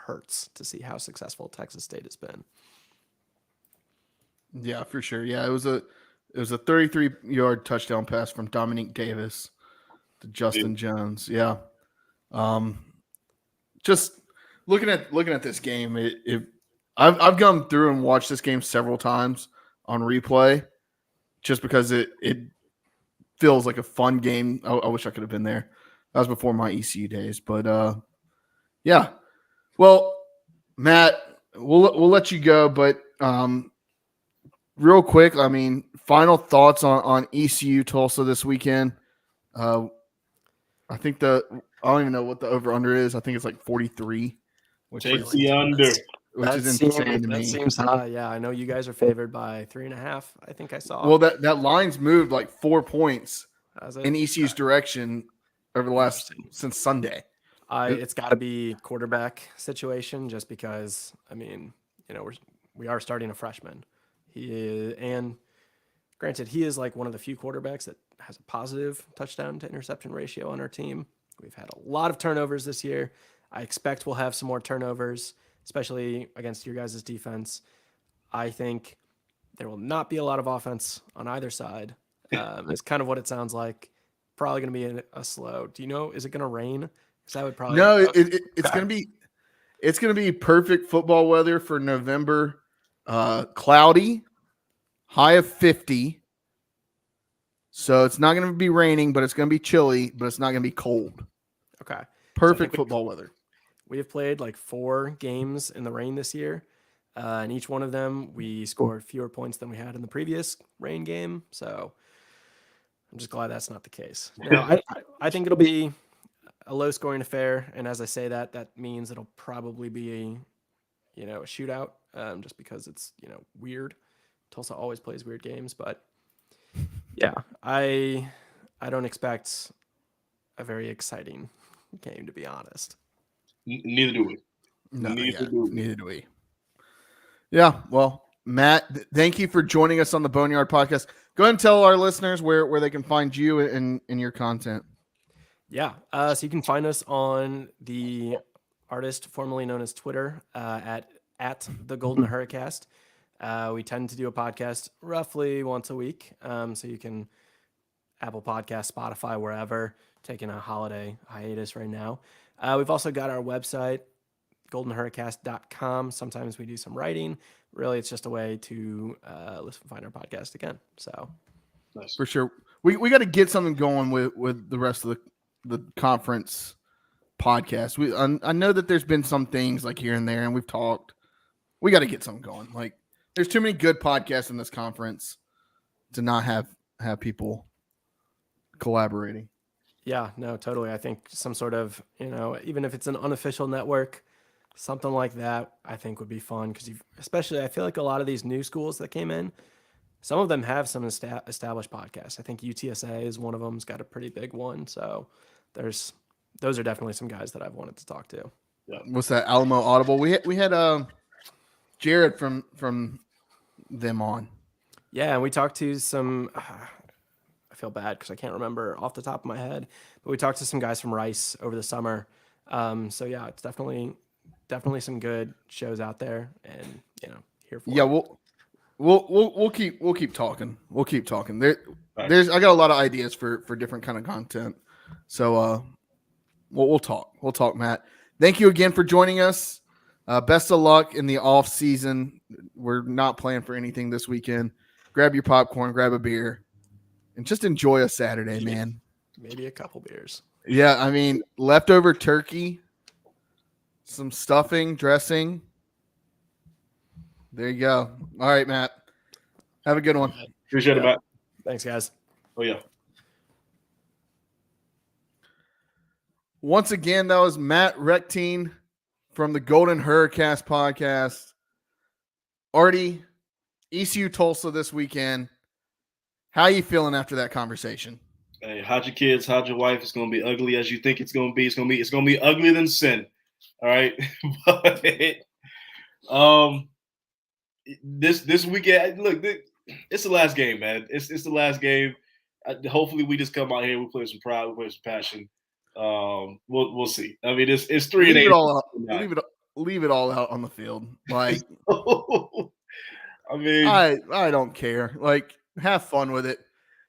hurts to see how successful Texas State has been. Yeah, for sure. Yeah, it was a 33-yard touchdown pass from Dominique Davis to Justin Jones. Yeah. Just looking at this game, I've gone through and watched this game several times on replay, just because it feels like a fun game. I wish I could have been there. That was before my ECU days, but yeah. Well, Matt, we'll let you go, but real quick, I mean, final thoughts on ECU Tulsa this weekend. I think I don't even know what the over-under is. I think it's like 43. Take the under. Which is insane to me. That seems high. Yeah, I know you guys are favored by 3.5. I think I saw. Well, that line's moved like 4 points in ECU's direction over the since Sunday. It's got to be quarterback situation, just because, I mean, we are starting a freshman. And granted, he is like one of the few quarterbacks that has a positive touchdown to interception ratio on our team. We've had a lot of turnovers this year. I expect we'll have some more turnovers, especially against your guys' defense. I think there will not be a lot of offense on either side. It's kind of what it sounds like. Probably going to be a slow. Do you know, is it going to rain? Because that would probably it's going to be perfect football weather for November. Cloudy, high of 50. So it's not going to be raining, but it's going to be chilly, but it's not going to be cold. Okay. Perfect football weather. We have played like 4 games in the rain this year. And each one of them, we scored fewer points than we had in the previous rain game. So I'm just glad that's not the case. Now, I think it'll be a low-scoring affair. And as I say that, that means it'll probably be a shootout, just because it's, weird. Tulsa always plays weird games. But, yeah, I don't expect a very exciting game, to be honest. Neither do we. Neither do we. Yeah, well, Matt, thank you for joining us on the Boneyard Podcast. Go ahead and tell our listeners where they can find you and your content. Yeah, so you can find us on the artist formerly known as Twitter at the Golden Hurricast. We tend to do a podcast roughly once a week, so you can Apple Podcast, Spotify, wherever. Taking a holiday hiatus right now. We've also got our website, goldenhurricast.com. Sometimes we do some writing. Really, it's just a way to find our podcast again. So, nice. For sure, we got to get something going with the rest of the conference podcast. I know that there's been some things like here and there, and we've talked. We got to get something going. Like, there's too many good podcasts in this conference to not have people collaborating. Yeah, no, totally. I think some sort of, even if it's an unofficial network, something like that, I think would be fun, because especially I feel like a lot of these new schools that came in, some of them have some established podcasts. I think UTSA is one of them. It's got a pretty big one. So those are definitely some guys that I've wanted to talk to. Yeah. What's that? Alamo Audible. We had Jared from them on. Yeah, and we talked to some. I feel bad because I can't remember off the top of my head, but we talked to some guys from Rice over the summer. So yeah, it's definitely some good shows out there, and here for. Yeah, we'll keep talking. We'll keep talking. I got a lot of ideas for different kind of content. So we'll talk. We'll talk, Matt. Thank you again for joining us. Best of luck in the off season. We're not playing for anything this weekend. Grab your popcorn, grab a beer, and just enjoy a Saturday, man. Maybe a couple beers. Yeah, I mean, leftover turkey, some stuffing, dressing. There you go. All right, Matt. Have a good one. Appreciate it, Matt. Thanks, guys. Oh, yeah. Once again, that was Matt Rectine from the Golden Hurricast podcast. Artie, ECU Tulsa this weekend. How you feeling after that conversation? Hey, how'd your kids? How'd your wife? It's gonna be ugly as you think it's gonna be. It's gonna be uglier than sin. All right. But this weekend, look, it's the last game, man. It's the last game. Hopefully, we just come out here. We play some pride. We play some passion. We'll see. I mean, it's 3-8. leave it all out on the field. Like, I mean, I don't care. Like, have fun with it.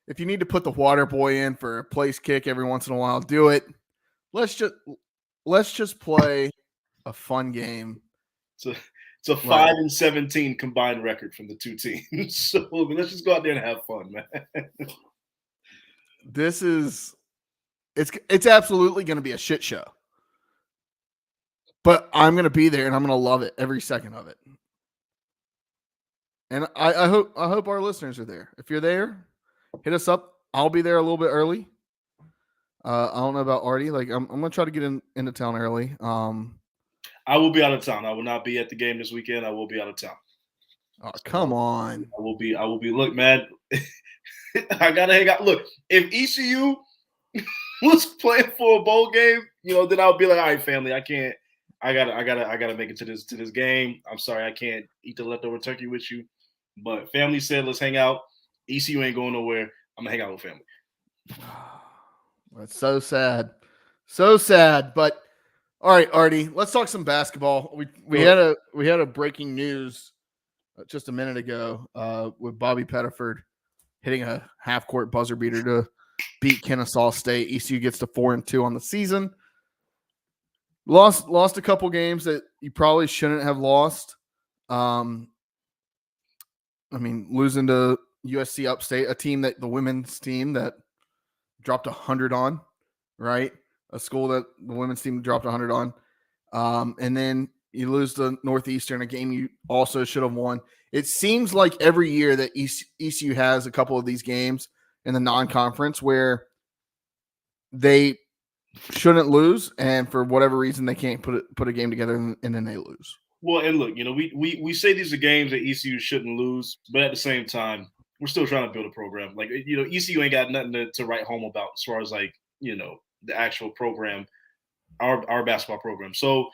If you need to put the water boy in for a place kick every once in a while, do it. Let's just play a fun game. It's a 5-17 combined record from the two teams. So let's just go out there and have fun, man. It's absolutely going to be a shit show. But I'm going to be there and I'm going to love it every second of it. And I hope our listeners are there. If you're there, hit us up. I'll be there a little bit early. I don't know about Artie. Like I'm going to try to get into town early. I will be out of town. I will not be at the game this weekend. I will be out of town. Oh, come on. I will be. Look, man, I gotta hang out. Look, if ECU was playing for a bowl game, then I'll be like, all right, family, I can't. I gotta make it to this game. I'm sorry, I can't eat the leftover turkey with you. But family said, let's hang out. ECU ain't going nowhere. I'm gonna hang out with family. That's so sad. So sad. But all right, Artie, let's talk some basketball. We had a breaking news just a minute ago with Bobby Pettiford hitting a half-court buzzer beater to beat Kennesaw State. ECU gets to 4-2 on the season. Lost a couple games that you probably shouldn't have lost. Losing to USC Upstate, a team that the women's team that dropped 100 on, right? A school that the women's team dropped 100 on. And then you lose to Northeastern, a game you also should have won. It seems like every year that ECU has a couple of these games in the non-conference where they shouldn't lose, and for whatever reason they can't put a game together, and then they lose. Well, and look, we say these are games that ECU shouldn't lose, but at the same time, we're still trying to build a program. Like, ECU ain't got nothing to write home about as far as the actual program, our basketball program. So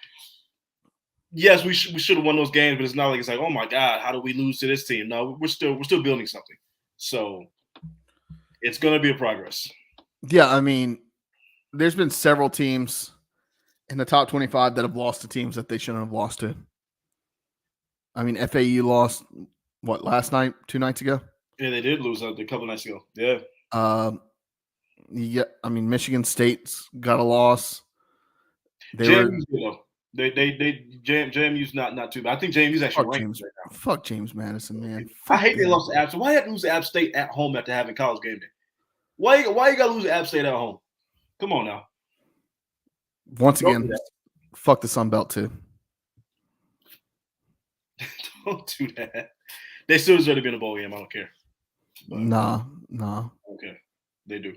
yes, we should have won those games, but it's not like it's like, oh my God, how do we lose to this team? No, we're still building something. So it's gonna be a progress. Yeah, there's been several teams in the top 25 that have lost to teams that they shouldn't have lost to. FAU lost last night, 2 nights ago? Yeah, they did lose a couple nights ago. Yeah. Michigan State's got a loss. JMU's not too bad. I think JMU's actually ranked right now. Fuck James Madison, man. I hate they lost to App State. Why you have to lose to App State at home after having college game day? Why you got to lose to App State at home? Come on now. Once again, fuck the Sun Belt too. Don't do that. They still deserve to be in a bowl game. I don't care. But, nah. Okay, they do.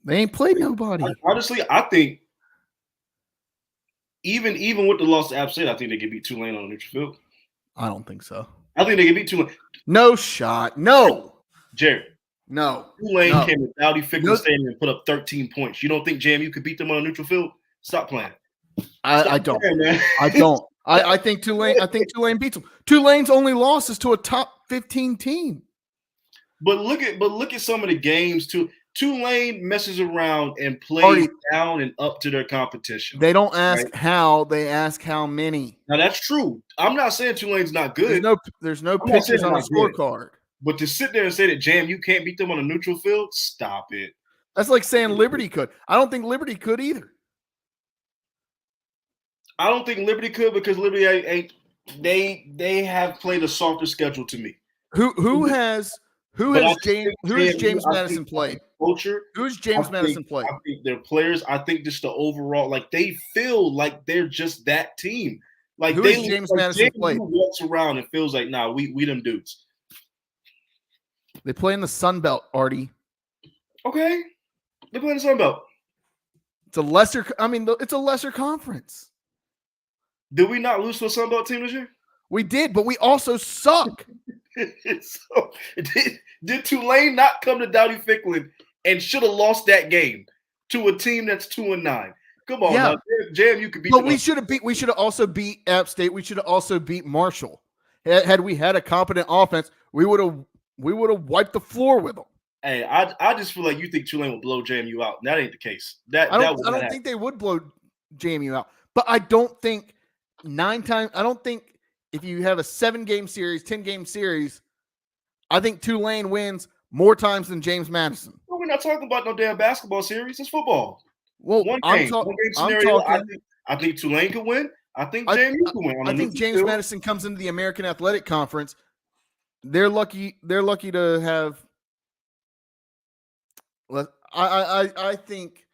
They ain't played nobody. Honestly, I think even with the loss to App State, I think they could beat Tulane on a neutral field. I don't think so. I think they could beat Tulane. No shot. No. Jared. No. Tulane came to Dowdy Ficklen Stadium and put up 13 points. You don't think JMU could beat them on a neutral field? Stop playing. I don't. Playing, I don't. I think Tulane beats them. Tulane's only loss is to a top 15 team. But look at some of the games too. Tulane messes around and plays down and up to their competition. They don't ask how, they ask how many. Now that's true. I'm not saying Tulane's not good. There's no pictures on a scorecard. But to sit there and say that JMU can't beat them on a neutral field, stop it. That's like saying Liberty could. I don't think Liberty could either. I don't think Liberty could because Liberty ain't. They have played a softer schedule to me. Who has James Madison played? Who's James Madison played? I think their players. I think just the overall, they feel like they're just that team. Like James Madison played? Walks around and feels like, nah, we them dudes. They play in the Sun Belt, Artie. Okay, they play in the Sun Belt. It's a lesser. It's a lesser conference. Did we not lose to a Sun Belt team this year? We did, but we also suck. So, did Tulane not come to Dowdy Ficklen and should have lost that game to a team that's 2-9? Come on, now. JMU could beat. But we should have also beat App State. We should have also beat Marshall. Had we had a competent offense, we would have wiped the floor with them. Hey, I just feel like you think Tulane will blow JMU out. That ain't the case. I don't think they would blow JMU out. But I don't think if you have a 7-game series, 10-game series, I think Tulane wins more times than James Madison. Well, we're not talking about no damn basketball series. It's football. Well, One I'm game scenario. talking. I think Tulane could win. I think JMU could win. I think James Madison comes into the American Athletic Conference. They're lucky. They're lucky to have. I think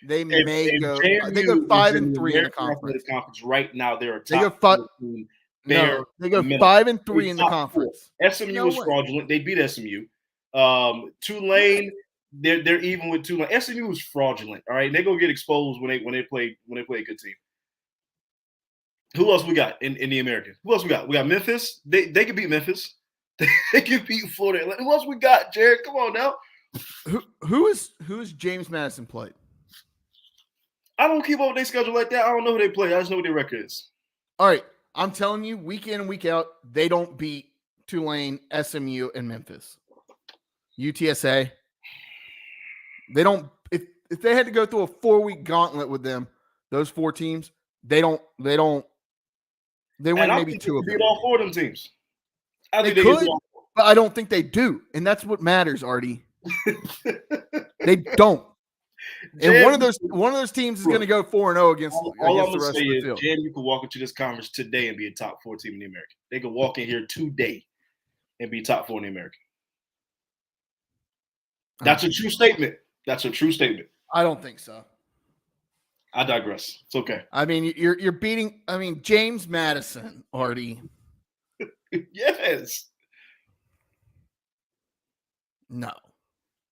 they may go. They go 5-3 in the conference. Right now, they're a They go top 5. No, they go 5-3 in the conference. SMU is fraudulent. They beat SMU. Tulane, they're even with Tulane. SMU is fraudulent. All right, they go get exposed when they play a good team. Who else we got in the American? Who else we got? We got Memphis. They could beat Memphis. They could beat Florida. Who else we got, Jared? Come on now. Who is James Madison played? I don't keep up with their schedule like that. I don't know who they play. I just know what their record is. All right. I'm telling you, week in and week out, they don't beat Tulane, SMU, and Memphis. UTSA. They don't. If they had to go through a 4-week gauntlet with them, those 4 teams, they win maybe 2 of them. Beat all 4 of them teams. They could, but I don't think they do, and that's what matters, Artie. They don't. And one of those teams is going to go 4-0 against the rest of the field. Jan, you could walk into this conference today and be a top 4 team in the American. They could walk in here today and be top 4 in the American. That's a true statement. That's a true statement. I don't think so. I digress. It's okay. I mean, you're beating. I mean, James Madison, Artie. Yes. No.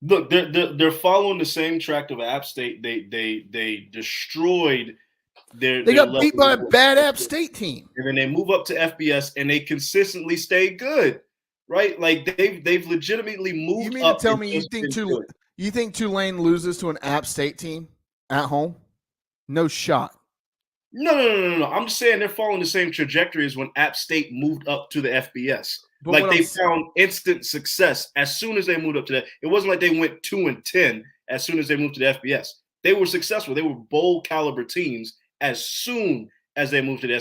Look, they're following the same track of App State. They destroyed their. They got beat by a bad App State team, and then they move up to FBS, and they consistently stay good, right? Like they've legitimately moved. You mean up to tell me you think Tulane loses to an App State team at home? No shot. No. I'm just saying they're following the same trajectory as when App State moved up to the FBS. But like they found instant success as soon as they moved up to that. It wasn't like they went 2-10 as soon as they moved to the FBS. They were successful. They were bowl caliber teams as soon as they moved to the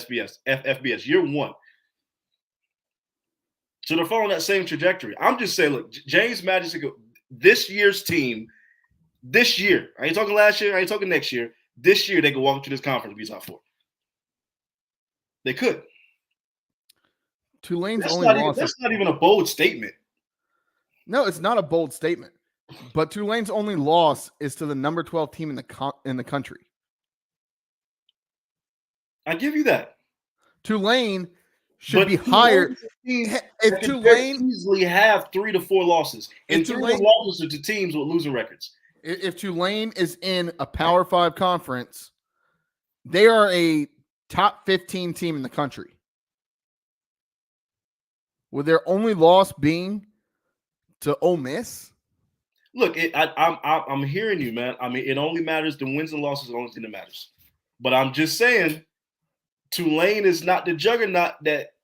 FBS, year 1. So they're following that same trajectory. I'm just saying, look, James Madison, this year's team, this year, I ain't talking last year, I ain't talking next year. This year, they could walk into this conference and be top 4. They could. Tulane's that's only loss. That's not even a bold statement. No, it's not a bold statement. But Tulane's only loss is to the number 12 team in the country. I give you that. Tulane should be higher. If Tulane easily have 3 to 4 losses, and 3 losses are to teams with losing records. If Tulane is in a Power 5 conference, they are a top 15 team in the country. With their only loss being to Ole Miss? Look, I'm hearing you, man. I mean, it only matters. The wins and losses are the only thing that matters. But I'm just saying, Tulane is not the juggernaut that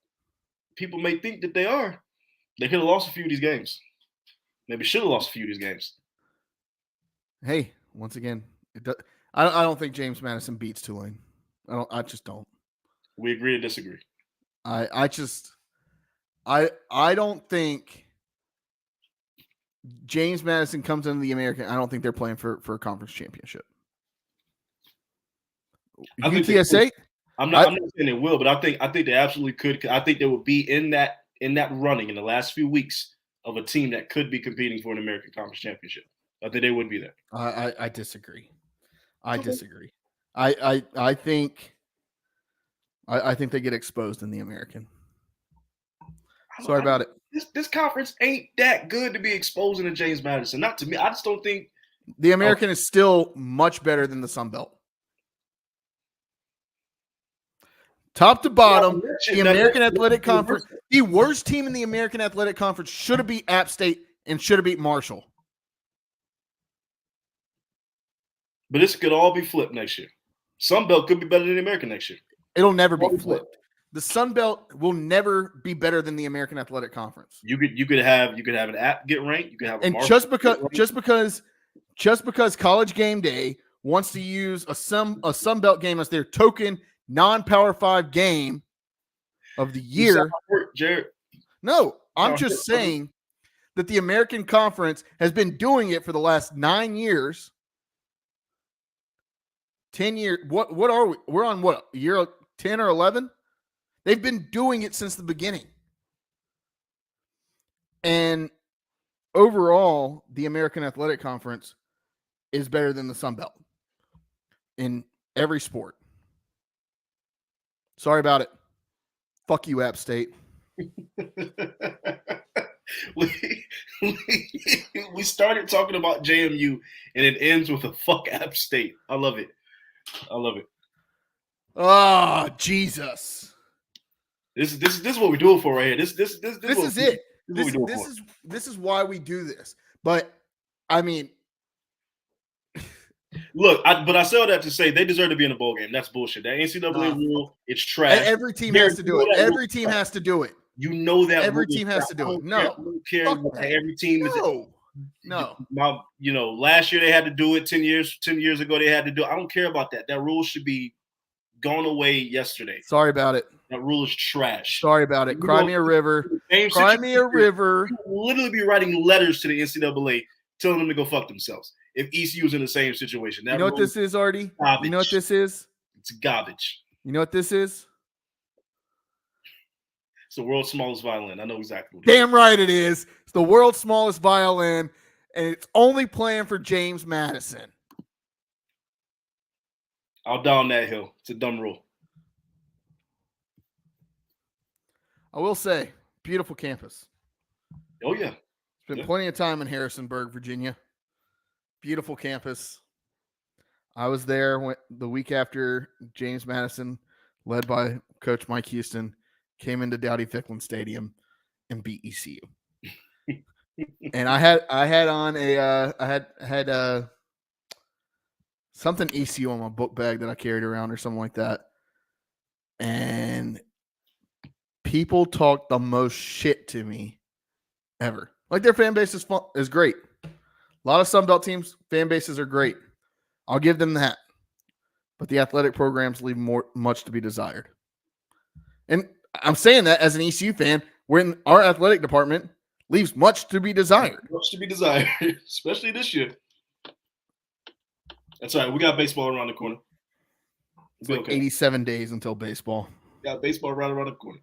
people may think that they are. They could have lost a few of these games. Maybe should have lost a few of these games. Hey, once again, I don't think James Madison beats Tulane. I just don't. We agree to disagree. I don't think James Madison comes into the American. I don't think they're playing for a conference championship. UTSA? I'm not saying they will, but I think they absolutely could. I think they will be in that running in the last few weeks of a team that could be competing for an American Conference Championship. I think they would be there. I disagree. I disagree. I think they get exposed in the American. Sorry about it. This conference ain't that good to be exposing to James Madison. Not to me. I just don't think the American is still much better than the Sun Belt. Top to bottom, the American Athletic Conference, the worst team in the American Athletic Conference should have beat App State and should have beat Marshall. But this could all be flipped next year. Sun Belt could be better than the American next year. It'll never be flipped. The Sun Belt will never be better than the American Athletic Conference. You could have an app get ranked. You could have just because College Game Day wants to use a Sun Belt game as their token non-Power 5 game of the year. Jared. No, I'm just saying that the American Conference has been doing it for the last 9 years. 10 years. What are we? We're on what? Year 10 or 11? They've been doing it since the beginning. And overall, the American Athletic Conference is better than the Sun Belt in every sport. Sorry about it. Fuck you, App State. we started talking about JMU and it ends with a fuck App State. I love it. Oh, Jesus. This is what we do it for right here. This is it. This is why we do this. But I mean, look, but I say all that to say they deserve to be in a bowl game. That's bullshit. That NCAA rule, it's trash. Every team has to do it. Every team has to do it. You know that every team has to do it. No, I don't care what every team is. No. Last year they had to do it. 10 years ago they had to do it. I don't care about that. That rule should be gone away yesterday. Sorry about it. That rule is trash. Sorry about it. Cry me a river. Cry me a river. You will literally be writing letters to the NCAA telling them to go fuck themselves if ECU's in the same situation. That you know what this is, Artie? Garbage. You know what this is? It's garbage. You know what this is? It's the world's smallest violin. I know exactly what Damn right it is. It's the world's smallest violin, and it's only playing for James Madison. I'll down that hill. It's a dumb rule. I will say, beautiful campus. Oh, yeah. Spent plenty of time in Harrisonburg, Virginia. Beautiful campus. I was there the week after James Madison, led by Coach Mike Houston, came into Dowdy-Ficklen Stadium and beat ECU. And I had on a something ECU on my book bag that I carried around or something like that. And people talk the most shit to me ever. Like their fan base is great. A lot of Sun Belt teams, fan bases are great. I'll give them that. But the athletic programs leave much to be desired. And I'm saying that as an ECU fan, when our athletic department leaves much to be desired. Much to be desired, especially this year. That's all right. We got baseball around the corner. It's like 87 days until baseball. We got baseball right around the corner.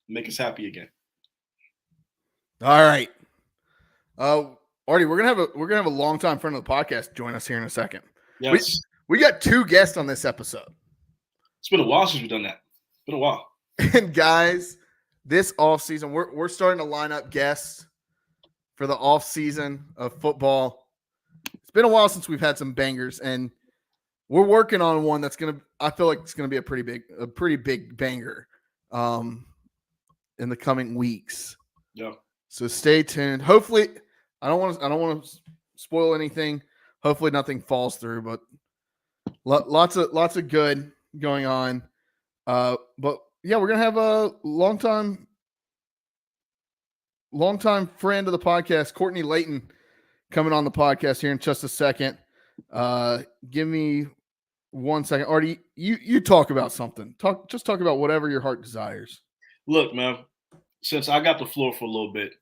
Make us happy again. All right. Artie, we're gonna have a longtime friend of the podcast join us here in a second. Yes. We got 2 guests on this episode. It's been a while since we've done that. It's been a while. And guys, this offseason, we're starting to line up guests for the offseason of football. It's been a while since we've had some bangers, and we're working on one that's I feel like it's gonna be a pretty big banger in the coming weeks. Yeah. So stay tuned. Hopefully, I don't want to spoil anything. Hopefully nothing falls through, but lots of good going on. But yeah, we're gonna have a longtime friend of the podcast, Courtney Layton, coming on the podcast here in just a second. Give me 1 second. Artie, you talk about something. Talk about whatever your heart desires. Look, man, since I got the floor for a little bit,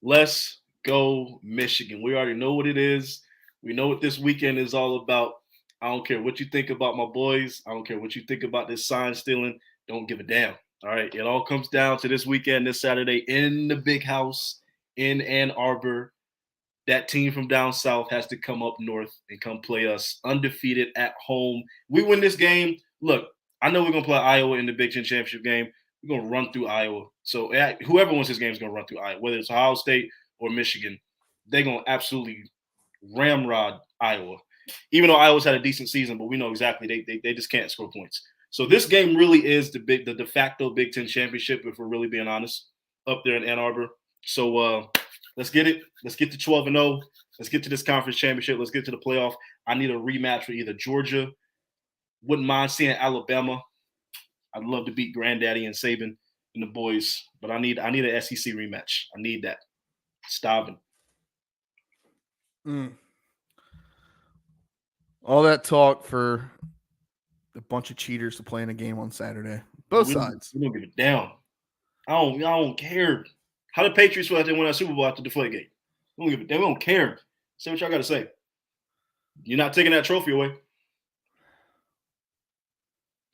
let's go Michigan. We already know what it is. We know what this weekend is all about. I don't care what you think about my boys. I don't care what you think about this sign stealing. Don't give a damn. All right. It all comes down to this weekend, this Saturday in the big house in Ann Arbor. That team from down south has to come up north and come play us undefeated at home. We win this game. Look, I know we're going to play Iowa in the Big Ten Championship game. We're going to run through Iowa. So whoever wins this game is going to run through Iowa, whether it's Ohio State or Michigan. They're going to absolutely ramrod Iowa. Even though Iowa's had a decent season, but we know exactly they just can't score points. So this game really is the de facto Big Ten championship, if we're really being honest, up there in Ann Arbor. So let's get it. Let's get to 12-0. Let's get to this conference championship. Let's get to the playoff. I need a rematch with either Georgia. Wouldn't mind seeing Alabama. I'd love to beat Granddaddy and Saban and the boys, but I need an SEC rematch. I need that. Starving. All that talk for a bunch of cheaters to play in a game on Saturday. Both sides. We don't give it down. I don't care. How the Patriots feel like they won that Super Bowl after the Deflategate? We don't give a damn. We don't care. Say what y'all got to say. You're not taking that trophy away.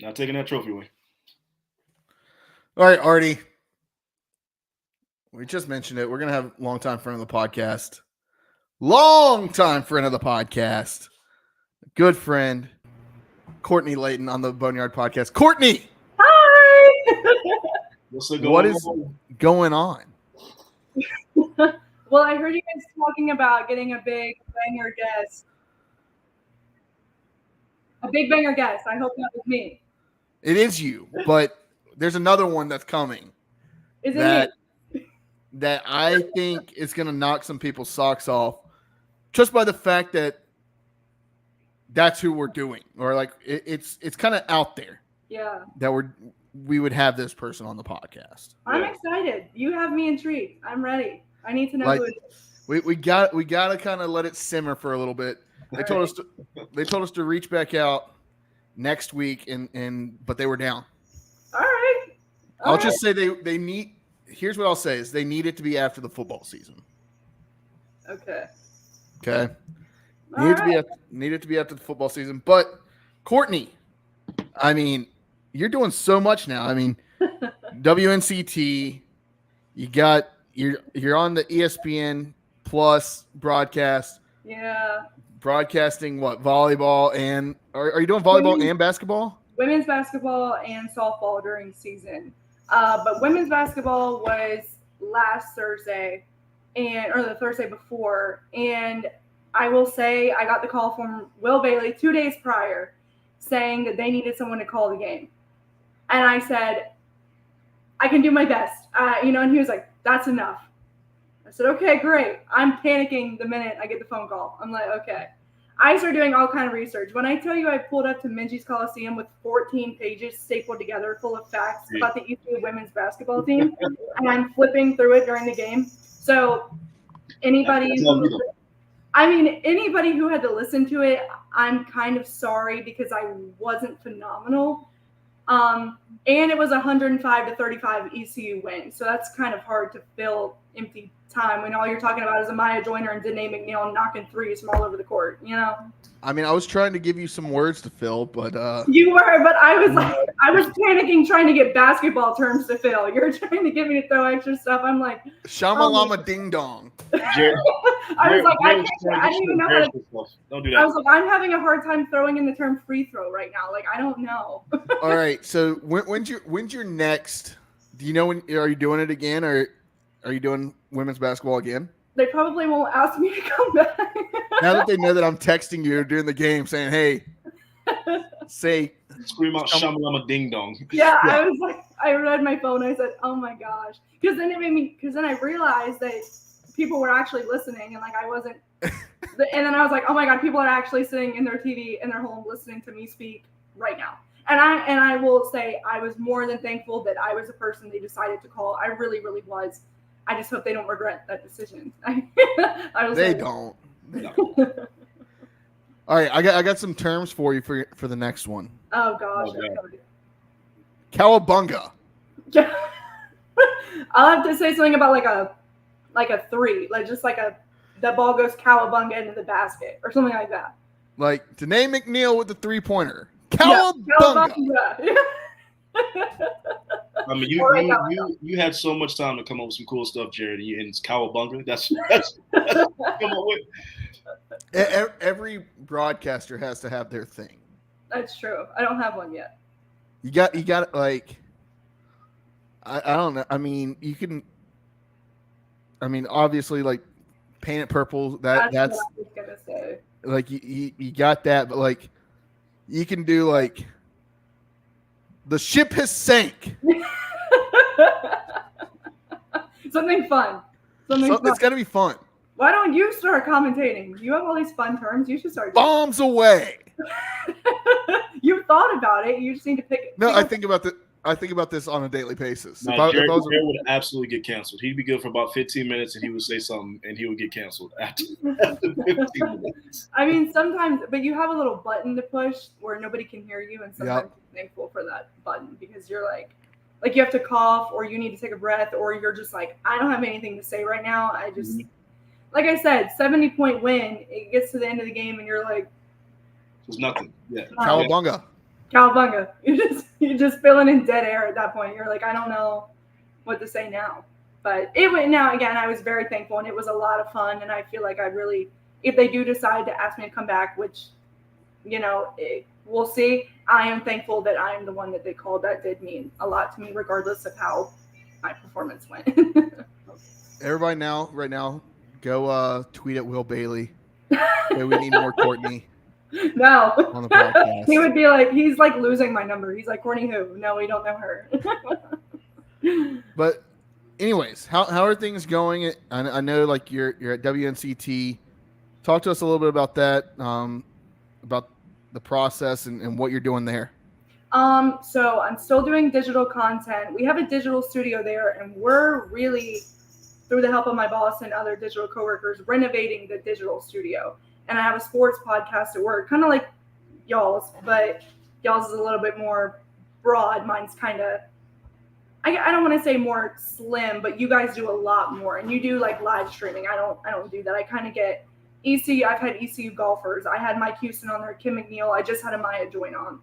Not taking that trophy away. All right, Artie. We just mentioned it. We're going to have longtime friend of the podcast. Longtime friend of the podcast. Good friend. Courtney Layton on the Boneyard Podcast. Courtney! Hi! What is going on? Well, I heard you guys talking about getting a big banger guest. A big banger guest. I hope that was me. It is you, but there's another one that's coming. Is it me? That I think is going to knock some people's socks off just by the fact that that's who we're doing, or like it's kind of out there. Yeah. That we would have this person on the podcast. I'm excited. You have me intrigued. I'm ready. I need to know who it is. We got to kind of let it simmer for a little bit. They told us to reach back out next week, but they were down. All right. I'll just say they need. Here's what I'll say is they need it to be after the football season. Okay. Need it to be after the football season. But Courtney, I mean, you're doing so much now. I mean, WNCT, you're on the ESPN Plus broadcast. Yeah. Broadcasting what? Volleyball and are you doing volleyball and basketball? Women's basketball and softball during season. But women's basketball was last Thursday or the Thursday before. And I will say I got the call from Will Bailey 2 days prior saying that they needed someone to call the game. And I said, I can do my best. And he was like, that's enough. I said, okay, great. I'm panicking the minute I get the phone call. I'm like, okay. I started doing all kind of research. When I tell you I pulled up to Minji's Coliseum with 14 pages stapled together full of facts about the ECU women's basketball team, and I'm flipping through it during the game. So anybody who had to listen to it, I'm kind of sorry because I wasn't phenomenal. And it was 105-35 ECU win. So that's kind of hard to fill empty time when all you're talking about is Amaya Joyner and Danae McNeil knocking threes from all over the court, I mean, I was trying to give you some words to fill, but you were, but I was panicking trying to get basketball terms to fill. You're trying to get me to throw extra stuff. I'm like Shamalama ding dong. I was like, I didn't even know how to. Don't do that. I was like, I'm having a hard time throwing in the term free throw right now. Like, I don't know. All right. So when's your next? Do you know when? Are you doing it again, or are you doing women's basketball again? They probably won't ask me to come back. Now that they know that I'm texting you during the game saying, "Hey, scream out Shamalama ding dong." Yeah, I was like, I read my phone. I said, "Oh my gosh," because then I realized that people were actually listening, and like I wasn't. And then I was like, "Oh my god, people are actually sitting in their TV in their home listening to me speak right now." And I will say I was more than thankful that I was the person they decided to call. I really, really was. I just hope they don't regret that decision. They don't. All right, I got some terms for you for the next one. Oh gosh. Cowabunga. I'll have to say something about like a three, like just like the ball goes cowabunga into the basket or something like that. Like Danae McNeil with the 3-pointer. Cowabunga. Yeah. I mean, you had so much time to come up with some cool stuff, Jared. And it's cowabunga. That's come up with. Every broadcaster has to have their thing. That's true. I don't have one yet. You got like. I don't know. I mean, you can. I mean, obviously, like paint it purple. That's what I was gonna say. Like you got that, but like you can do like. The ship has sank. Something fun. It's got to be fun. Why don't you start commentating? You have all these fun terms. You should start. Bombs away. You thought about it. You just need to pick it. No, I think about I think about this on a daily basis. No, Jared would absolutely get canceled. He'd be good for about 15 minutes, and he would say something, and he would get canceled after 15 minutes. I mean, sometimes, but you have a little button to push where nobody can hear you, and sometimes you're thankful for that button because you're like you have to cough, or you need to take a breath, or you're just like, I don't have anything to say right now. I just, like I said, 70-point win. It gets to the end of the game, and you're like, there's nothing. Yeah, Cowabunga. You're just filling in dead air at that point. You're like, I don't know what to say now. But it went now again. I was very thankful, and it was a lot of fun. And I feel like I really, if they do decide to ask me to come back, which, we'll see. I am thankful that I am the one that they called. That did mean a lot to me, regardless of how my performance went. Everybody right now, go tweet at Will Bailey. Okay, we need more Courtney. No. On the podcast. He would be like, he's like losing my number. He's like, Courtney who? No, we don't know her. But anyways, how are things going? I know like you're at WNCT. Talk to us a little bit about that, about the process and what you're doing there. So I'm still doing digital content. We have a digital studio there, and we're really, through the help of my boss and other digital coworkers, renovating the digital studio. And I have a sports podcast at work, kind of like y'all's, but y'all's is a little bit more broad. Mine's kind of, I don't want to say more slim, but you guys do a lot more, and you do like live streaming. I don't do that. I kind of get ECU. I've had ECU golfers. I had Mike Houston on there, Kim McNeil. I just had a Maya Joyner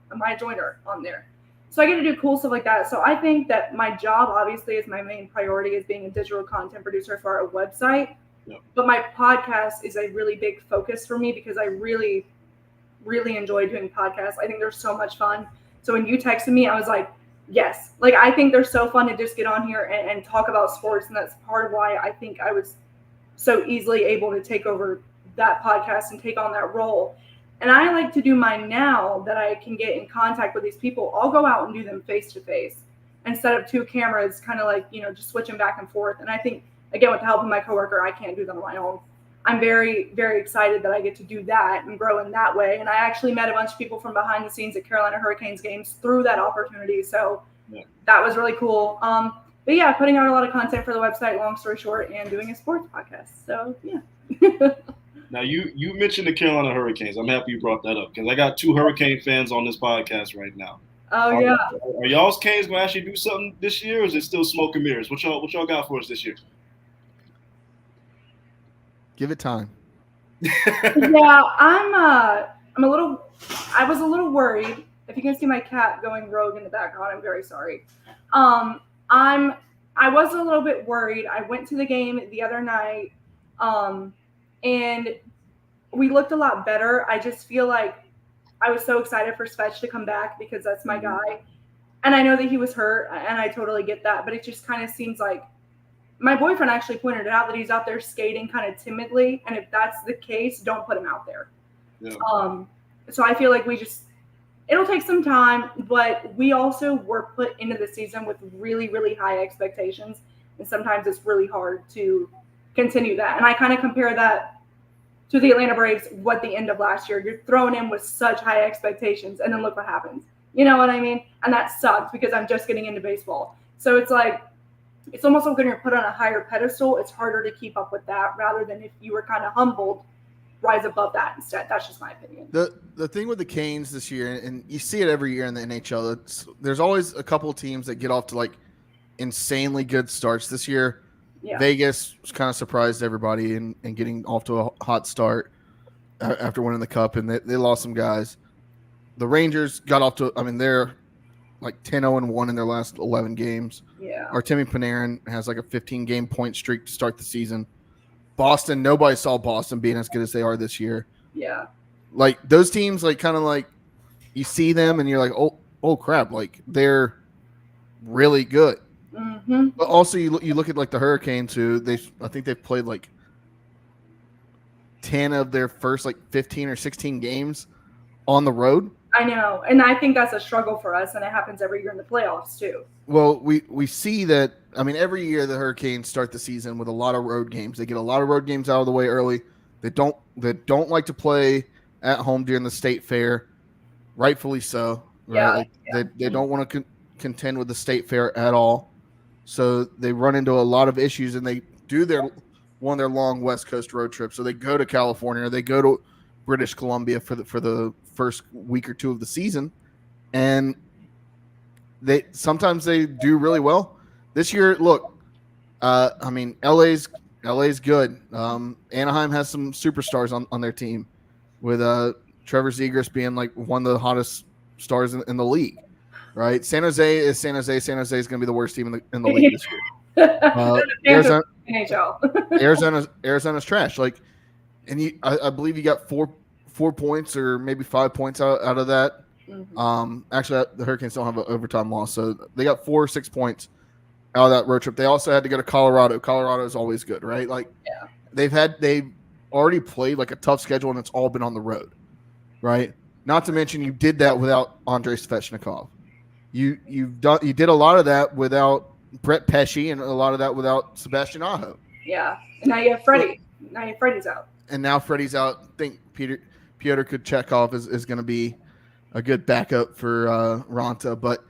on there. So I get to do cool stuff like that. So I think that my job obviously is my main priority is being a digital content producer for our website. Yeah. But my podcast is a really big focus for me because I really, really enjoy doing podcasts. I think they're so much fun. So when you texted me, I was like, yes. Like, I think they're so fun to just get on here and talk about sports. And that's part of why I think I was so easily able to take over that podcast and take on that role. And I like to do mine now that I can get in contact with these people. I'll go out and do them face to face instead of two cameras, kind of like, just switching back and forth. And I think, again, with the help of my coworker, I can't do them on my own. I'm very, very excited that I get to do that and grow in that way. And I actually met a bunch of people from behind the scenes at Carolina Hurricanes games through that opportunity. So that was really cool. But yeah, putting out a lot of content for the website, long story short, and doing a sports podcast. So yeah. Now, you mentioned the Carolina Hurricanes. I'm happy you brought that up because I got two Hurricane fans on this podcast right now. Oh, yeah. Are y'all's Canes going to actually do something this year, or is it still smoke and mirrors? What y'all got for us this year? Give it time. Yeah, I was a little worried. If you can see my cat going rogue in the background, I'm very sorry. I was a little bit worried. I went to the game the other night, and we looked a lot better. I just feel like I was so excited for Svetch to come back because that's my guy. And I know that he was hurt, and I totally get that. But it just kind of seems like my boyfriend actually pointed out that he's out there skating kind of timidly. And if that's the case, don't put him out there. Yeah. So I feel like it'll take some time, but we also were put into the season with really, really high expectations. And sometimes it's really hard to continue that. And I kind of compare that to the Atlanta Braves, what the end of last year, you're thrown in with such high expectations, and then look what happens. You know what I mean? And that sucks because I'm just getting into baseball. So it's like, it's almost like when you're put on a higher pedestal, it's harder to keep up with that rather than if you were kind of humbled, rise above that instead. That's just my opinion. The thing with the Canes this year, and you see it every year in the NHL, there's always a couple of teams that get off to like insanely good starts this year. Yeah. Vegas was kind of surprised everybody and getting off to a hot start after winning the Cup, and they lost some guys. The Rangers got off to, they're like 10-0-1 in their last 11 games. Yeah. Artemi Panarin has like a 15-game point streak to start the season. Boston, nobody saw Boston being as good as they are this year. Yeah. Like those teams, like kind of like you see them and you're like, oh crap, like they're really good. Mm-hmm. But also you look at like the Hurricanes, who I think they've played like 10 of their first like 15 or 16 games on the road. I know, and I think that's a struggle for us, and it happens every year in the playoffs too. Well, we see that. Every year the Hurricanes start the season with a lot of road games. They get a lot of road games out of the way early. They don't like to play at home during the state fair, rightfully so. Right? Yeah. They don't want to contend with the state fair at all. So they run into a lot of issues, and they do one of their long West Coast road trips. So they go to California, or they go to British Columbia for the first week or two of the season, and sometimes they do really well. This year, look, LA's good. Anaheim has some superstars on their team, with Trevor Zegras being like one of the hottest stars in the league, right? San Jose is San Jose. San Jose is going to be the worst team in the league this year. Arizona's trash. Like, and I believe you got four points or maybe 5 points out of that. Mm-hmm. Actually, the Hurricanes don't have an overtime loss, so they got 4 or 6 points out of that road trip. They also had to go to Colorado. Colorado is always good, right? Like, yeah. They've already played like a tough schedule, and it's all been on the road, right? Not to mention you did that without Andrei Svechnikov. You did a lot of that without Brett Pesce, and a lot of that without Sebastian Aho. Yeah, and now you have Freddie. Now Freddie's out. And now Freddie's out. I think Pyotr Kochetkov is going to be a good backup for Ronta. But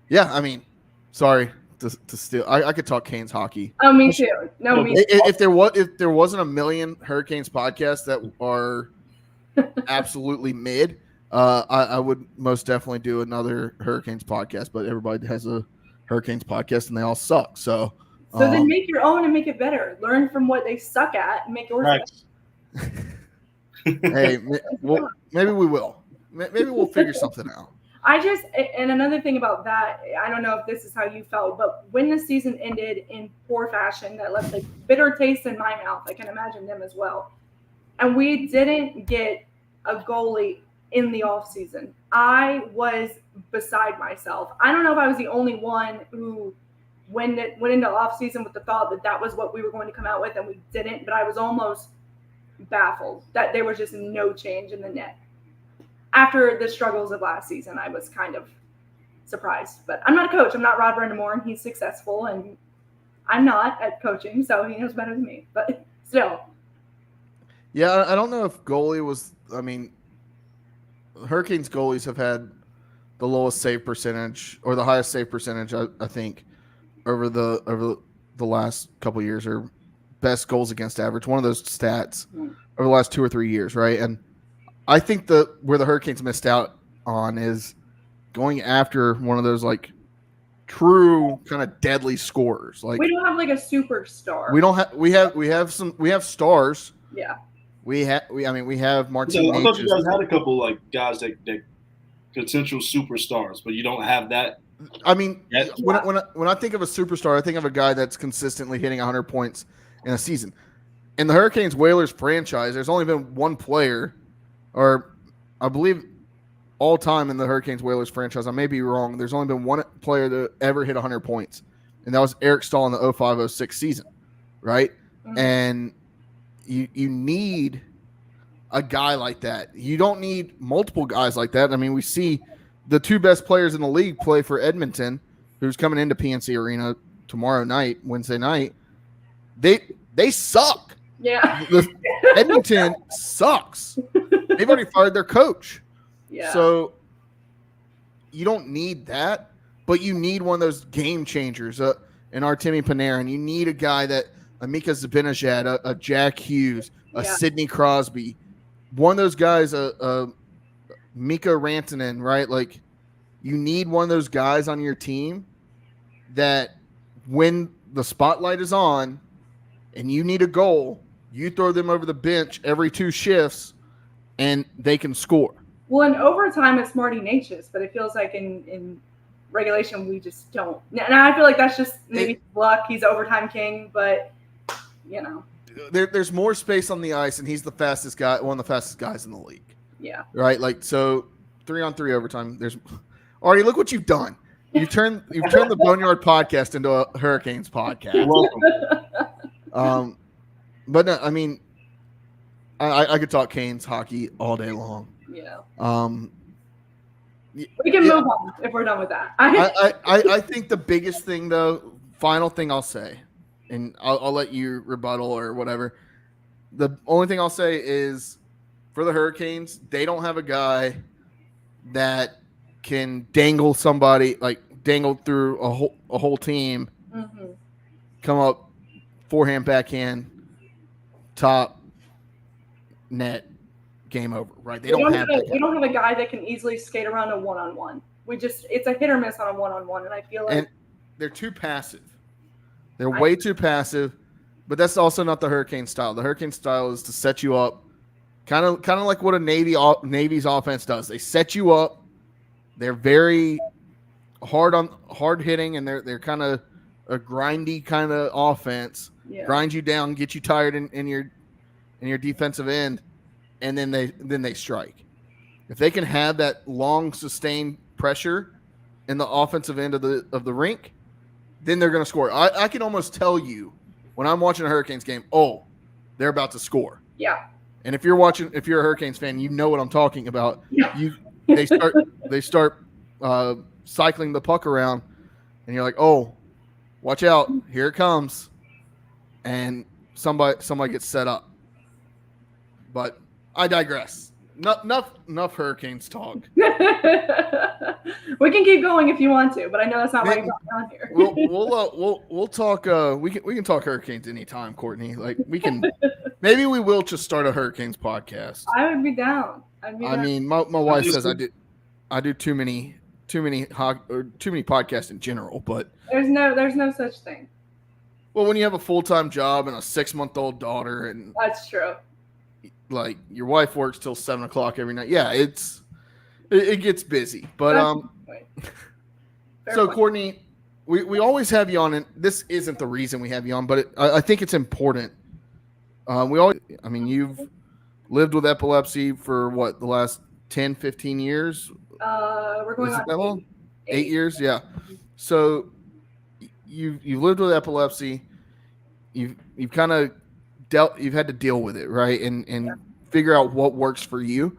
yeah, I mean, sorry to steal. I could talk Canes hockey. Oh, me too. No, me too. If there wasn't a million Hurricanes podcasts that are absolutely mid, I would most definitely do another Hurricanes podcast. But everybody has a Hurricanes podcast, and they all suck. So then make your own and make it better. Learn from what they suck at and make yours better. Hey, maybe we will. Maybe we'll figure something out. And another thing about that, I don't know if this is how you felt, but when the season ended in poor fashion, that left a bitter taste in my mouth. I can imagine them as well. And we didn't get a goalie in the offseason. I was beside myself. I don't know if I was the only one who went into offseason with the thought that was what we were going to come out with, and we didn't, but I was almost baffled that there was just no change in the net. After the struggles of last season, I was kind of surprised. But I'm not a coach. I'm not Rod Brindamore, and he's successful, and I'm not at coaching, so he knows better than me. But still. Yeah, I don't know if goalie was – I mean, Hurricanes goalies have had the lowest save percentage or the highest save percentage, I think, over the last couple of years, or best goals against average, one of those stats over the last 2 or 3 years, right? And I think where the Hurricanes missed out on is going after one of those like true kind of deadly scorers. Like, we don't have like a superstar. We have stars. Yeah. We have Martin. Yeah, I thought you guys had a couple like guys that potential superstars, but you don't have that. I mean, when I think of a superstar, I think of a guy that's consistently hitting 100 points in a season. In the Hurricanes Whalers franchise, there's only been one player, or I believe all time in the Hurricanes Whalers franchise, I may be wrong, there's only been one player that ever hit 100 points, and that was Eric Stahl in the 05-06 season, right? Mm-hmm. And you need a guy like that. You don't need multiple guys like that. I mean, we see the 2 best players in the league play for Edmonton, who's coming into PNC Arena Wednesday night. They suck. Yeah. Edmonton sucks. They've already fired their coach. Yeah. So you don't need that, but you need one of those game changers, an Artemi Panarin. You need a guy that a Mika Zibanejad, a Jack Hughes, a Sidney Crosby, one of those guys, Mika Rantanen, right? Like, you need one of those guys on your team that when the spotlight is on and you need a goal, you throw them over the bench every 2 shifts and they can score. Well, in overtime, it's Marty Necas, but it feels like in regulation, we just don't. And I feel like that's just maybe luck. He's overtime king, but, you know. There's more space on the ice, and he's the fastest guy, one of the fastest guys in the league. Yeah. Right? Like, so 3-on-3 overtime. Artie, look what you've done. You've turned the Boneyard Podcast into a Hurricanes podcast. Welcome. But no, I mean, I could talk Canes hockey all day long. Yeah. We can move on if we're done with that. I think the biggest thing, though, final thing I'll say, and I'll let you rebuttal or whatever. The only thing I'll say is, for the Hurricanes, they don't have a guy that can dangle somebody, like dangled through a whole team, Mm-hmm. come up, forehand, backhand, top, net, game over, right? They don't have that. We don't have a guy that can easily skate around a one-on-one. It's a hit or miss on a one-on-one, and I feel like they're too passive. They're way too passive, but that's also not the Hurricane style. The Hurricane style is to set you up, kind of like what a Navy's offense does. They set you up. They're very hard hitting, and they're kind of a grindy kind of offense. Yeah. Grind you down, get you tired in your defensive end, and then they strike. If they can have that long sustained pressure in the offensive end of the rink, then they're going to score. I can almost tell you when I'm watching a Hurricanes game, oh, they're about to score. Yeah. And if you're a Hurricanes fan, you know what I'm talking about. Yeah. They start cycling the puck around, and you're like, oh, watch out, here it comes, and somebody gets set up. But I digress. Enough Hurricanes talk. We can keep going if you want to, but I know that's not why you got on here. We'll talk. We can talk Hurricanes anytime, Courtney. Like we can. Maybe we will just start a Hurricanes podcast. I would be down. I mean, my wife says I do too many podcasts in general, but there's no such thing. Well, when you have a full-time job and a 6-month-old daughter, and that's true. Like your wife works till 7:00 every night. Yeah, it gets busy. But so point. Courtney, we always have you on, and this isn't the reason we have you on, but I think it's important. You've lived with epilepsy for what, the last 10, 15 years? We're going on 8 years, yeah. So you've lived with epilepsy. You've kind of you've had to deal with it, right? And figure out what works for you.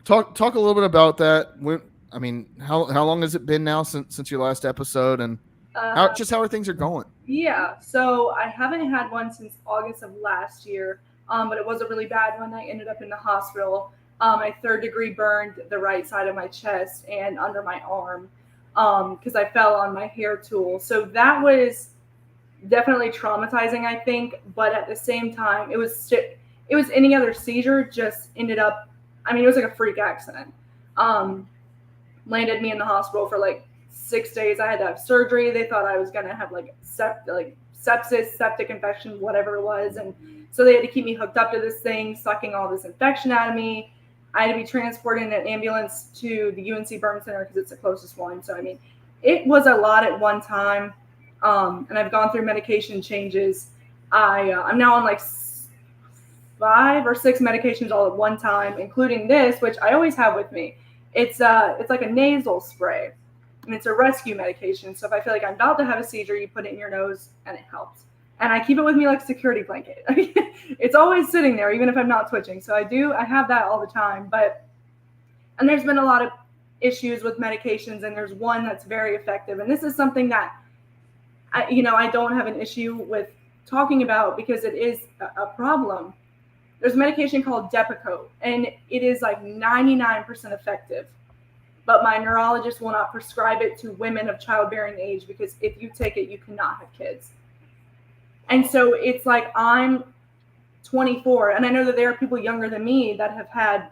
Talk a little bit about that. How long has it been now since your last episode, and how are things going? Yeah, so I haven't had one since August of last year, but it was a really bad one. I ended up in the hospital. My 3rd degree burned the right side of my chest and under my arm because I fell on my hair tool. So that was definitely traumatizing, I think, but at the same time, it was any other seizure, just ended up, it was like a freak accident. Landed me in the hospital for like 6 days. I had to have surgery. They thought I was going to have sepsis, septic infection, whatever it was. And so they had to keep me hooked up to this thing, sucking all this infection out of me. I had to be transported in an ambulance to the UNC Burn Center because it's the closest one. So, it was a lot at one time. And I've gone through medication changes. I'm now on like 5 or 6 medications all at one time, including this, which I always have with me. It's like a nasal spray, and it's a rescue medication. So if I feel like I'm about to have a seizure, you put it in your nose, and it helps. And I keep it with me like a security blanket. It's always sitting there, even if I'm not twitching. So I have that all the time. And there's been a lot of issues with medications, and there's one that's very effective. And this is something that I don't have an issue with talking about because it is a problem. There's a medication called Depakote, and it is like 99% effective. But my neurologist will not prescribe it to women of childbearing age because if you take it, you cannot have kids. And so it's like I'm 24, and I know that there are people younger than me that have had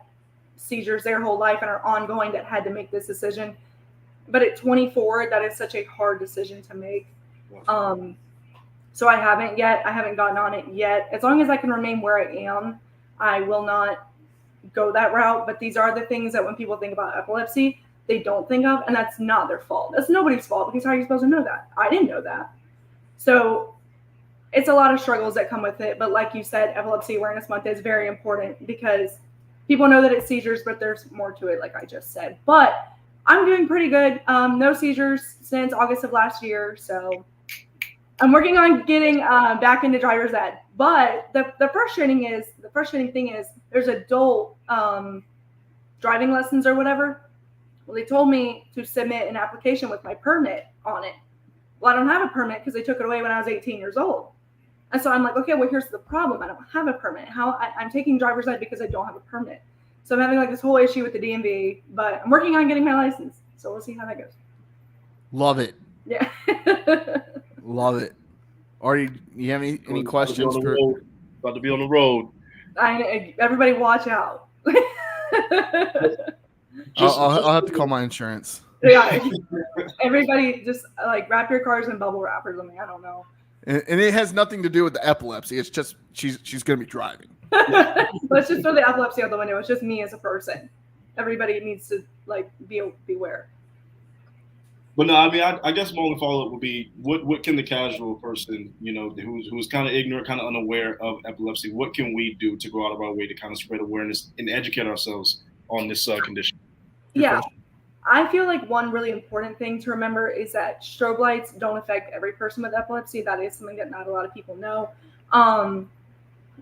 seizures their whole life and are ongoing that had to make this decision. But at 24, that is such a hard decision to make. So I haven't gotten on it yet. As long as I can remain where I am, I will not go that route. But these are the things that when people think about epilepsy, they don't think of, and that's not their fault. That's nobody's fault because how are you supposed to know that? I didn't know that. So it's a lot of struggles that come with it. But like you said, Epilepsy Awareness Month is very important because people know that it's seizures, but there's more to it, like I just said. But I'm doing pretty good. No seizures since August of last year. So I'm working on getting back into driver's ed. But the frustrating thing is there's adult driving lessons or whatever. Well, they told me to submit an application with my permit on it. Well, I don't have a permit because they took it away when I was 18 years old. And so I'm like, okay, well, here's the problem. I don't have a permit. I'm taking driver's ed because I don't have a permit. So I'm having like this whole issue with the DMV, but I'm working on getting my license. So we'll see how that goes. Love it. Yeah. Love it. Artie, you have any questions for? About to be on the road. Everybody watch out. I'll have to call my insurance. Yeah. Everybody just like wrap your cars in bubble wrappers. I mean, I don't know. And it has nothing to do with the epilepsy. It's just she's going to be driving. Let's just throw the epilepsy out the window. It's just me as a person. Everybody needs to like beware. But no, I mean, I guess my only follow-up would be, what can the casual person, who's kind of ignorant, kind of unaware of epilepsy, what can we do to go out of our way to kind of spread awareness and educate ourselves on this condition? Yeah. I feel like one really important thing to remember is that strobe lights don't affect every person with epilepsy. That is something that not a lot of people know.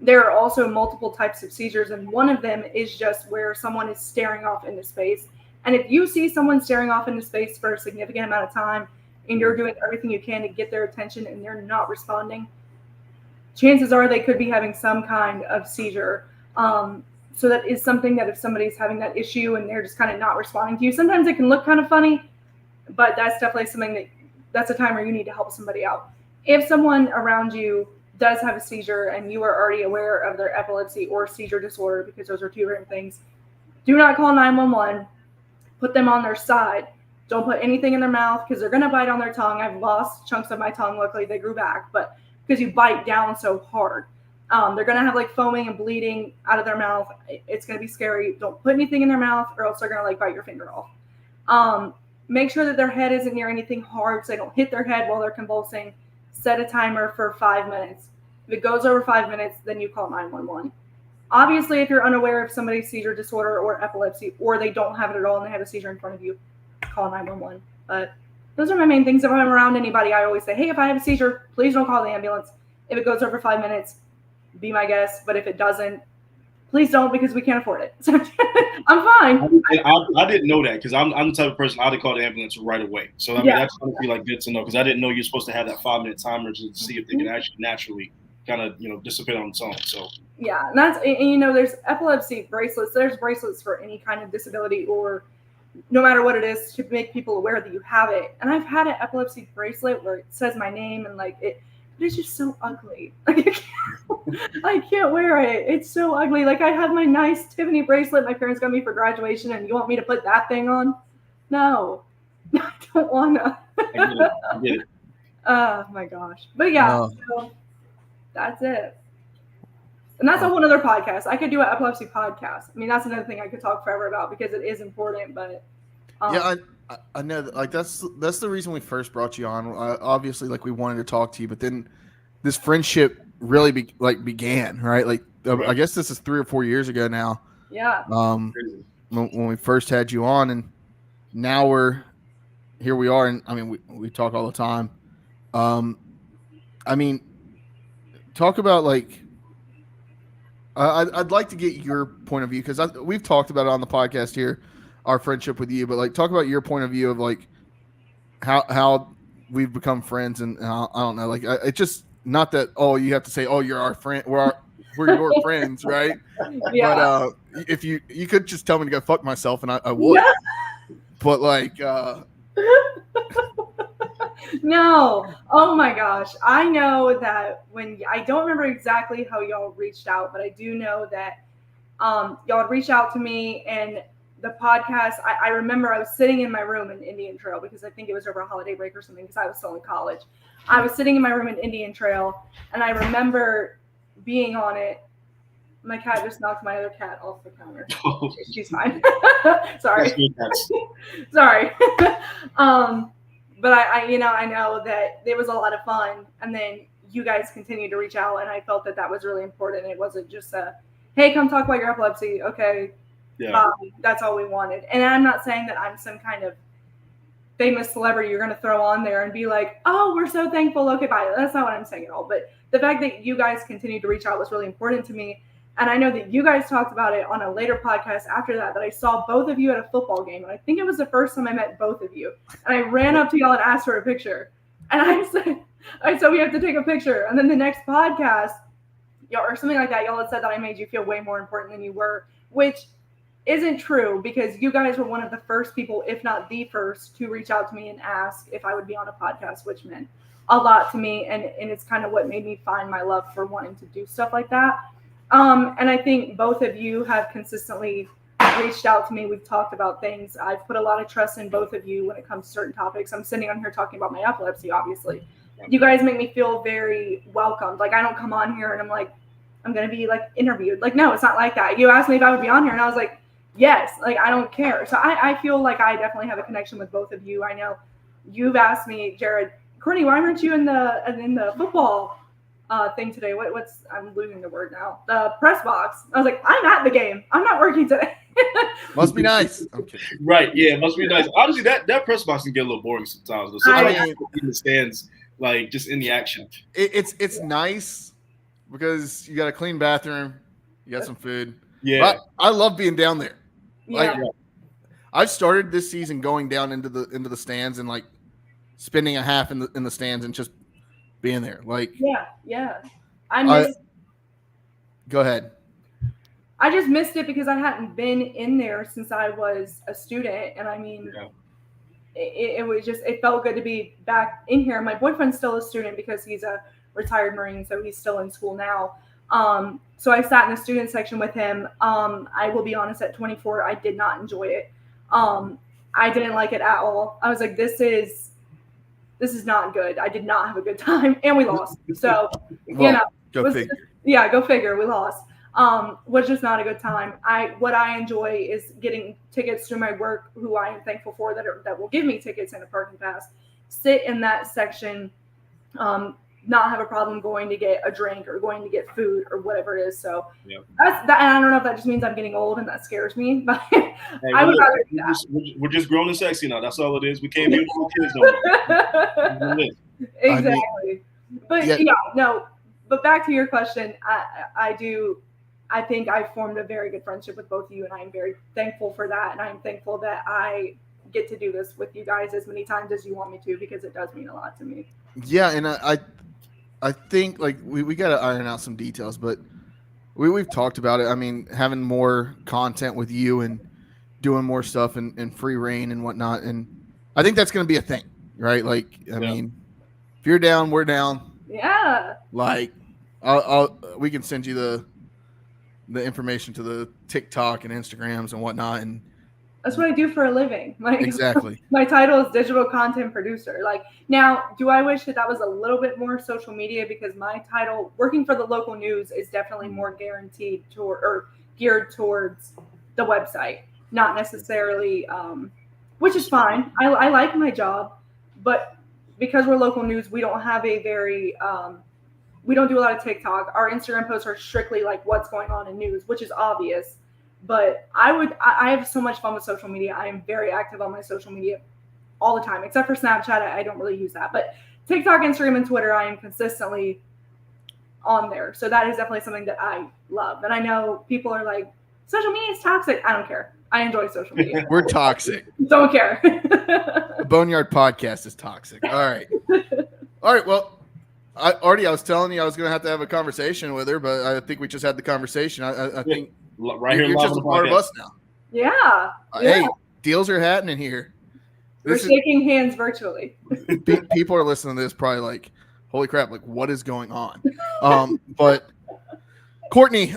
There are also multiple types of seizures, and one of them is just where someone is staring off into space. And if you see someone staring off into space for a significant amount of time and you're doing everything you can to get their attention and they're not responding, chances are they could be having some kind of seizure. So that is something that if somebody's having that issue and they're just kind of not responding to you, sometimes it can look kind of funny, but that's definitely something that's a time where you need to help somebody out. If someone around you does have a seizure and you are already aware of their epilepsy or seizure disorder, because those are two different things, do not call 911. Put them on their side. Don't put anything in their mouth because they're going to bite on their tongue. I've lost chunks of my tongue. Luckily, they grew back. But because you bite down so hard, they're going to have like foaming and bleeding out of their mouth. It's going to be scary. Don't put anything in their mouth or else they're going to like bite your finger off. Make sure that their head isn't near anything hard so they don't hit their head while they're convulsing. Set a timer for 5 minutes. If it goes over 5 minutes, then you call 911. Obviously, if you're unaware of somebody's seizure disorder or epilepsy, or they don't have it at all and they have a seizure in front of you, call 911. But those are my main things. If I'm around anybody, I always say, hey, if I have a seizure, please don't call the ambulance. If it goes over 5 minutes, be my guest. But if it doesn't, please don't, because we can't afford it. So I'm fine. I didn't know that because I'm the type of person I'd call the ambulance right away. So I mean, that's going to be like good to know because I didn't know you're supposed to have that 5 minute timer to see if they can actually naturally kind of dissipate on its own. So yeah, and there's epilepsy bracelets. There's bracelets for any kind of disability or no matter what it is to make people aware that you have it. And I've had an epilepsy bracelet where it says my name and like it. But it's just so ugly. Like I can't wear it. It's so ugly. Like I have my nice Tiffany bracelet my parents got me for graduation, and you want me to put that thing on? No, I don't wanna. I get it. Oh my gosh. But yeah, so that's it. And that's a whole other podcast. I could do an epilepsy podcast. I mean, that's another thing I could talk forever about because it is important. But yeah, I know that, like that's the reason we first brought you on. Obviously, like we wanted to talk to you, but then this friendship really began, right? Like I guess this is 3 or 4 years ago now. Yeah. When we first had you on, and now here we are, and I mean we talk all the time. I mean, talk about like. I'd like to get your point of view because we've talked about it on the podcast here, our friendship with you. But like, talk about your point of view of like how we've become friends, and I don't know, like it's just not that you have to say you're our friend, we're your friends, right? Yeah. But if you could just tell me to go fuck myself, and I would. Yeah. But like. No. Oh my gosh. I know that I don't remember exactly how y'all reached out, but I do know that y'all had reached out to me and the podcast. I remember I was sitting in my room in Indian Trail because I think it was over a holiday break or something because I was still in college. I was sitting in my room in Indian Trail and I remember being on it. My cat just knocked my other cat off the counter. She's fine. Sorry. Sorry. But I know that it was a lot of fun, and then you guys continued to reach out, and I felt that was really important. It wasn't just hey, come talk about your epilepsy. Okay, yeah. That's all we wanted. And I'm not saying that I'm some kind of famous celebrity you're going to throw on there and be like, oh, we're so thankful. Okay, bye. That's not what I'm saying at all. But the fact that you guys continued to reach out was really important to me. And I know that you guys talked about it on a later podcast after that I saw both of you at a football game. And I think it was the first time I met both of you. And I ran up to y'all and asked for a picture. And I said, we have to take a picture. And then the next podcast, y'all, or something like that, y'all had said that I made you feel way more important than you were, which isn't true because you guys were one of the first people, if not the first, to reach out to me and ask if I would be on a podcast, which meant a lot to me. And it's kind of what made me find my love for wanting to do stuff like that. And I think both of you have consistently reached out to me. We've talked about things. I've put a lot of trust in both of you when it comes to certain topics. I'm sitting on here talking about my epilepsy, obviously. You guys make me feel very welcomed. Like, I don't come on here and I'm like, I'm going to be like interviewed. Like, no, it's not like that. You asked me if I would be on here and I was like, yes, like, I don't care. So I feel like I definitely have a connection with both of you. I know you've asked me, Jared, Courtney, why weren't you in the football thing today? What's I'm losing the word now. The press box. I was like, I'm at the game. I'm not working today. Must be nice. Okay. Right. Yeah, it must be nice. Honestly, that press box can get a little boring sometimes. Though. Sometimes in the stands, like just in the action. It's nice because you got a clean bathroom, you got some food. Yeah. But I love being down there. Yeah. Like, I've started this season going down into the stands and like spending a half in the stands and just being there. Like, yeah. Go ahead. I just missed it because I hadn't been in there since I was a student. And I mean, it was just, it felt good to be back in here. My boyfriend's still a student because he's a retired Marine, so he's still in school now. So I sat in the student section with him. I will be honest, at 24, I did not enjoy it. I didn't like it at all. I was like, this is not good. I did not have a good time, and we lost. So, Go figure. Yeah, go figure. We lost. Was just not a good time. What I enjoy is getting tickets through my work, who I am thankful for that will give me tickets and a parking pass. Sit in that section, not have a problem going to get a drink or going to get food or whatever it is. So that's that. And I don't know if that just means I'm getting old and that scares me, but I would rather do that. We're just grown and sexy now. That's all it is. We can't be little kids no more. Exactly. But back to your question, I think I formed a very good friendship with both of you, and I'm very thankful for that. And I'm thankful that I get to do this with you guys as many times as you want me to, because it does mean a lot to me. Yeah, and I think like we got to iron out some details, but we've talked about it. I mean, having more content with you and doing more stuff in free reign and whatnot, and I think that's going to be a thing, right? Like, I mean, if you're down, we're down. Yeah. Like, we can send you the information to the TikTok and Instagrams and whatnot, and that's what I do for a living. Like, exactly. My title is digital content producer. Like, now, do I wish that was a little bit more social media, because my title, working for the local news, is definitely more guaranteed or geared towards the website, not necessarily, which is fine. I like my job, but because we're local news, we don't have a very we don't do a lot of TikTok. Our Instagram posts are strictly like what's going on in news, which is obvious. But I have so much fun with social media. I am very active on my social media all the time, except for Snapchat. I don't really use that. But TikTok, Instagram, and Twitter, I am consistently on there. So that is definitely something that I love. And I know people are like, social media is toxic. I don't care. I enjoy social media. We're toxic. Don't care. The Boneyard Podcast is toxic. All right. Well, Artie, I was telling you I was going to have a conversation with her, but I think we just had the conversation. I think right here, you're just a part of us now. Yeah. Hey, deals are happening here. We're shaking hands virtually. People are listening to this probably like, holy crap, like what is going on? But Courtney,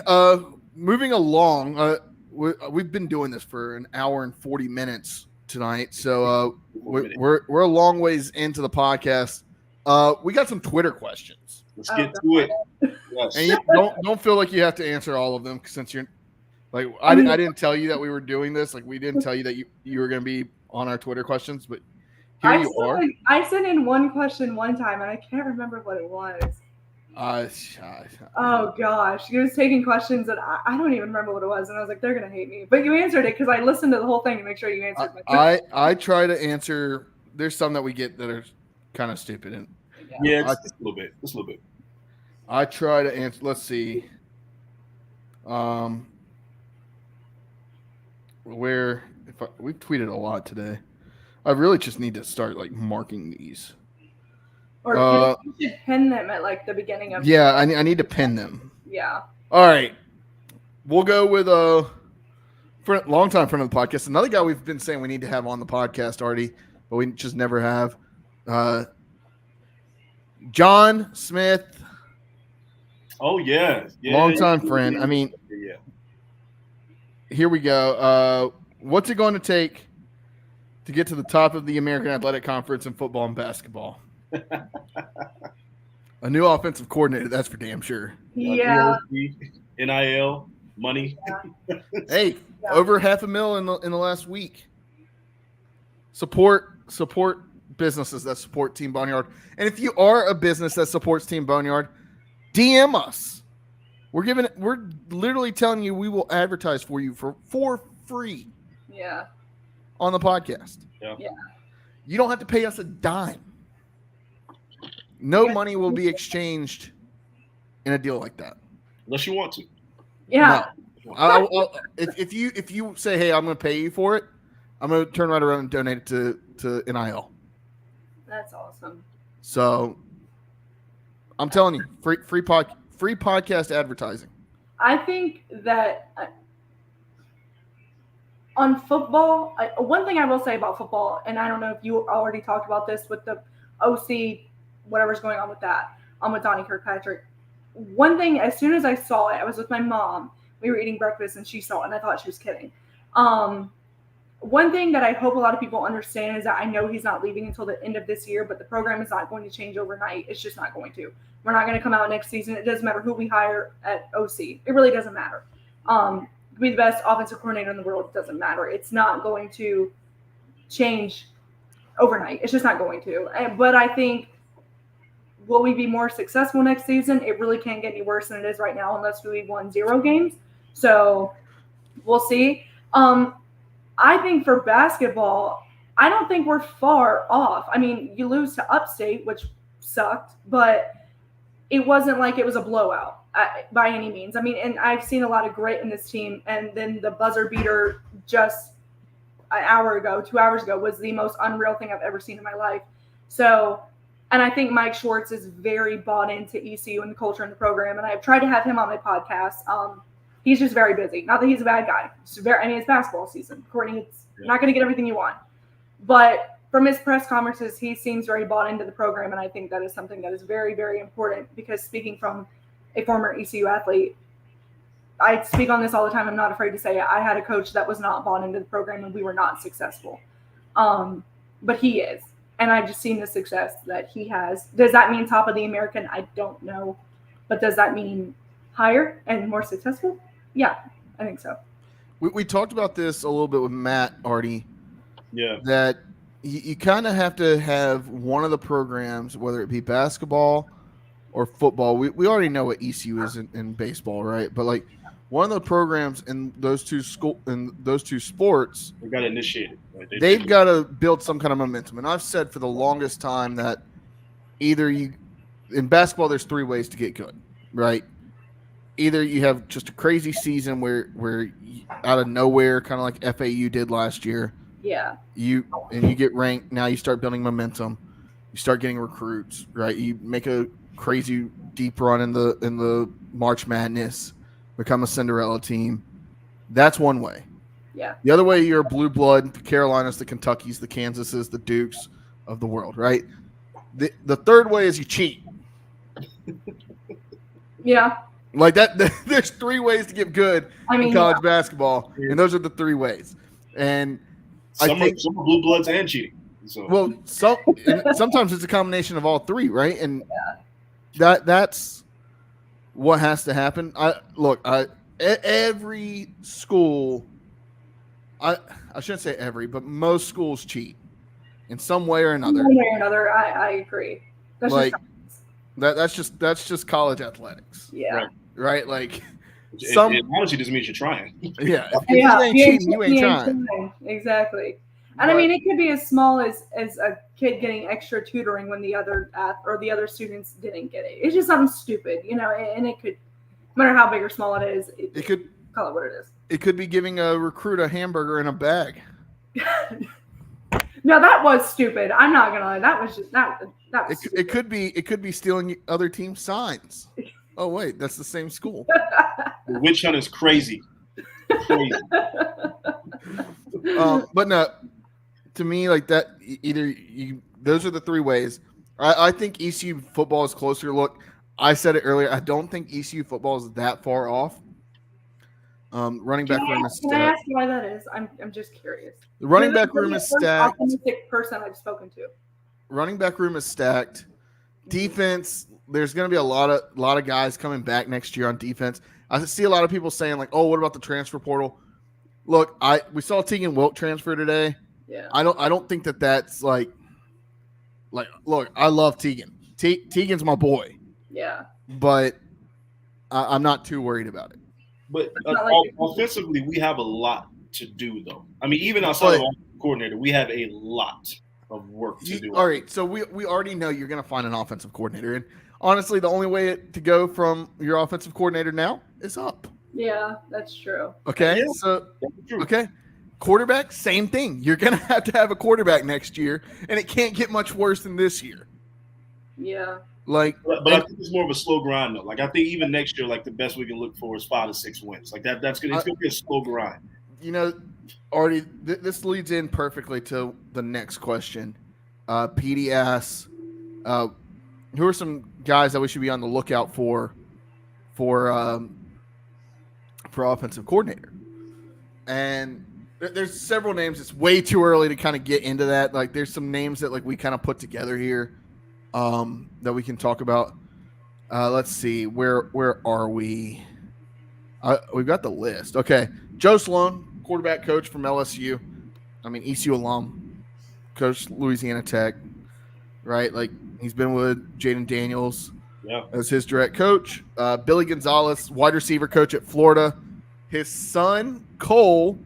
moving along, we've been doing this for an hour and 40 minutes tonight. So we're a long ways into the podcast. We got some Twitter questions. Let's get to it. Yes. And you don't feel like you have to answer all of them, since you're like, I didn't tell you that we were doing this. Like, we didn't tell you that you were going to be on our Twitter questions, but here you are. I sent in one question one time, and I can't remember what it was. Oh gosh, he was taking questions that I don't even remember what it was, and I was like, they're gonna hate me. But you answered it, because I listened to the whole thing to make sure you answered my question. I try to answer. There's some that we get that are kind of stupid, and just a little bit. I try to answer. Let's see. We've tweeted a lot today. I really just need to start like marking these. Or you should pin them at like the beginning of. Yeah, I need to pin them. Yeah. All right. We'll go with long time friend of the podcast. Another guy we've been saying we need to have on the podcast, Artie, but we just never have. John Smith. Oh yeah, Longtime friend. I mean, yeah. Here we go. What's it going to take to get to the top of the American Athletic Conference in football and basketball? A new offensive coordinator, that's for damn sure. Yeah. NIL, money. Yeah. Hey, over $500,000 in the last week. Support businesses that support Team Boneyard. And if you are a business that supports Team Boneyard, DM us. We're literally telling you we will advertise for you for free. Yeah. On the podcast. Yeah. You don't have to pay us a dime. No money will be exchanged in a deal like that. Unless you want to. Yeah. No. If you say, hey, I'm going to pay you for it, I'm going to turn right around and donate it to NIL. That's awesome. So I'm telling you, free podcast advertising. I think that on football, one thing I will say about football, and I don't know if you already talked about this with the OC, whatever's going on with that, with Donnie Kirkpatrick. One thing, as soon as I saw it, I was with my mom. We were eating breakfast, and she saw it, and I thought she was kidding. One thing that I hope a lot of people understand is that I know he's not leaving until the end of this year, but the program is not going to change overnight. It's just not going to. We're not going to come out next season. It doesn't matter who we hire at OC. It really doesn't matter. Be the best offensive coordinator in the world. It doesn't matter. It's not going to change overnight. It's just not going to. But I think, will we be more successful next season? It really can't get any worse than it is right now unless we won 0 games. So we'll see. I think for basketball, I don't think we're far off. I mean, you lose to Upstate, which sucked, but it wasn't like it was a blowout by any means. I mean, and I've seen a lot of grit in this team, and then the buzzer beater just an hour ago, 2 hours ago, was the most unreal thing I've ever seen in my life. So, and I think Mike Schwartz is very bought into ECU and the culture and the program, and I've tried to have him on my podcast. He's just very busy. Not that he's a bad guy. It's basketball season. Courtney, it's not going to get everything you want. But from his press conferences, he seems very bought into the program, and I think that is something that is very, very important because speaking from a former ECU athlete, I speak on this all the time. I'm not afraid to say it. I had a coach that was not bought into the program, and we were not successful. But he is, and I've just seen the success that he has. Does that mean top of the American? I don't know. But does that mean higher and more successful? Yeah, I think so. We talked about this a little bit with Matt, Artie. Yeah. That you kind of have to have one of the programs, whether it be basketball or football. We already know what ECU is in baseball, right? But like one of the programs in those two sports, they got to initiate it. Right? They've got to build some kind of momentum. And I've said for the longest time that either in basketball, there's 3 ways to get good, right? Either you have just a crazy season where out of nowhere, kind of like FAU did last year. Yeah. You get ranked. Now you start building momentum. You start getting recruits, right? You make a crazy deep run in the March Madness, become a Cinderella team. That's one way. Yeah. The other way, you're a blue blood, the Carolinas, the Kentuckys, the Kansases, the Dukes of the world, right? The third way is you cheat. Yeah. Like that, there's 3 ways to get good in college basketball, and those are the 3 ways. And some are blue bloods and cheating. So. Well, sometimes it's a combination of all 3, right? And that's what has to happen. Every school, I shouldn't say every, but most schools cheat in some way or another. One way or another, I agree. That's just college athletics. Yeah. Right? Like it honestly doesn't mean you're trying. Yeah. If you ain't cheating, you ain't trying. Exactly. And I mean, it could be as small as a kid getting extra tutoring when the other students didn't get it. It's just something stupid, and it could, no matter how big or small it is, it could call it what it is. It could be giving a recruit a hamburger in a bag. No, that was stupid. I'm not gonna lie. That was just that was it could be stealing other teams' signs. Oh wait, that's the same school. The witch hunt is crazy. Crazy. But no, to me, like that, those are the three ways. I think ECU football is closer. Look, I said it earlier. I don't think ECU football is that far off. Running back room is Can I stacked. ask why that is? I'm just curious. The running You're back room is the first stacked. optimistic person I've spoken to. Running back room is stacked. Defense, there's going to be a lot of guys coming back next year on defense. I see a lot of people saying like, "Oh, what about the transfer portal?" Look, we saw Tegan Wilt transfer today. Yeah. I don't think that's like look, I love Tegan. Tegan's my boy. Yeah. But I'm not too worried about it. But offensively, we have a lot to do, though. I mean, even outside of coordinator, we have a lot of work to do. All right, so we already know you're going to find an offensive coordinator, and honestly, the only way to go from your offensive coordinator now is up. Yeah, that's true. Okay, okay, quarterback, same thing. You're going to have a quarterback next year, and it can't get much worse than this year. Yeah. But I think it's more of a slow grind, though. Like I think even next year, like the best we can look for is 5 to 6 wins. Like it's gonna be a slow grind. You know, Artie, this leads in perfectly to the next question. Petey asks, who are some guys that we should be on the lookout for offensive coordinator? And there's several names. It's way too early to kind of get into that. Like there's some names that like we kind of put together here. That we can talk about. Let's see. Where are we? We've got the list. Okay. Joe Sloan, quarterback coach from LSU. I mean, ECU alum. Coached Louisiana Tech. Right? Like, he's been with Jaden Daniels as his direct coach. Billy Gonzalez, wide receiver coach at Florida. His son, Cole,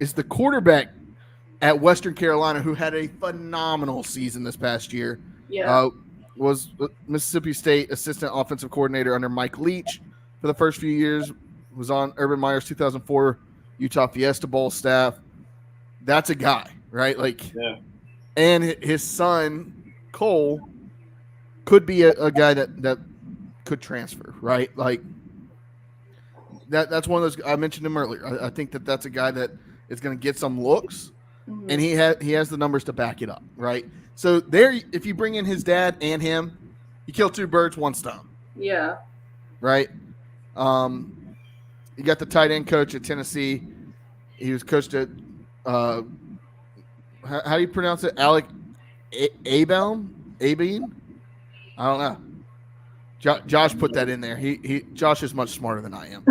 is the quarterback at Western Carolina who had a phenomenal season this past year. Yeah. Was Mississippi State assistant offensive coordinator under Mike Leach for the first few years. Was on Urban Meyer's 2004 Utah Fiesta Bowl staff. That's a guy, right? Like, and his son Cole could be a guy that could transfer, right? Like that's one of those. I mentioned him earlier. I think that's a guy that is going to get some looks, and he has the numbers to back it up, right? So there, if you bring in his dad and him, you kill two birds, one stone. Yeah. Right. You got the tight end coach at Tennessee. He was coached at how do you pronounce it? Alec Abeam? I don't know. Josh put that in there. Josh is much smarter than I am.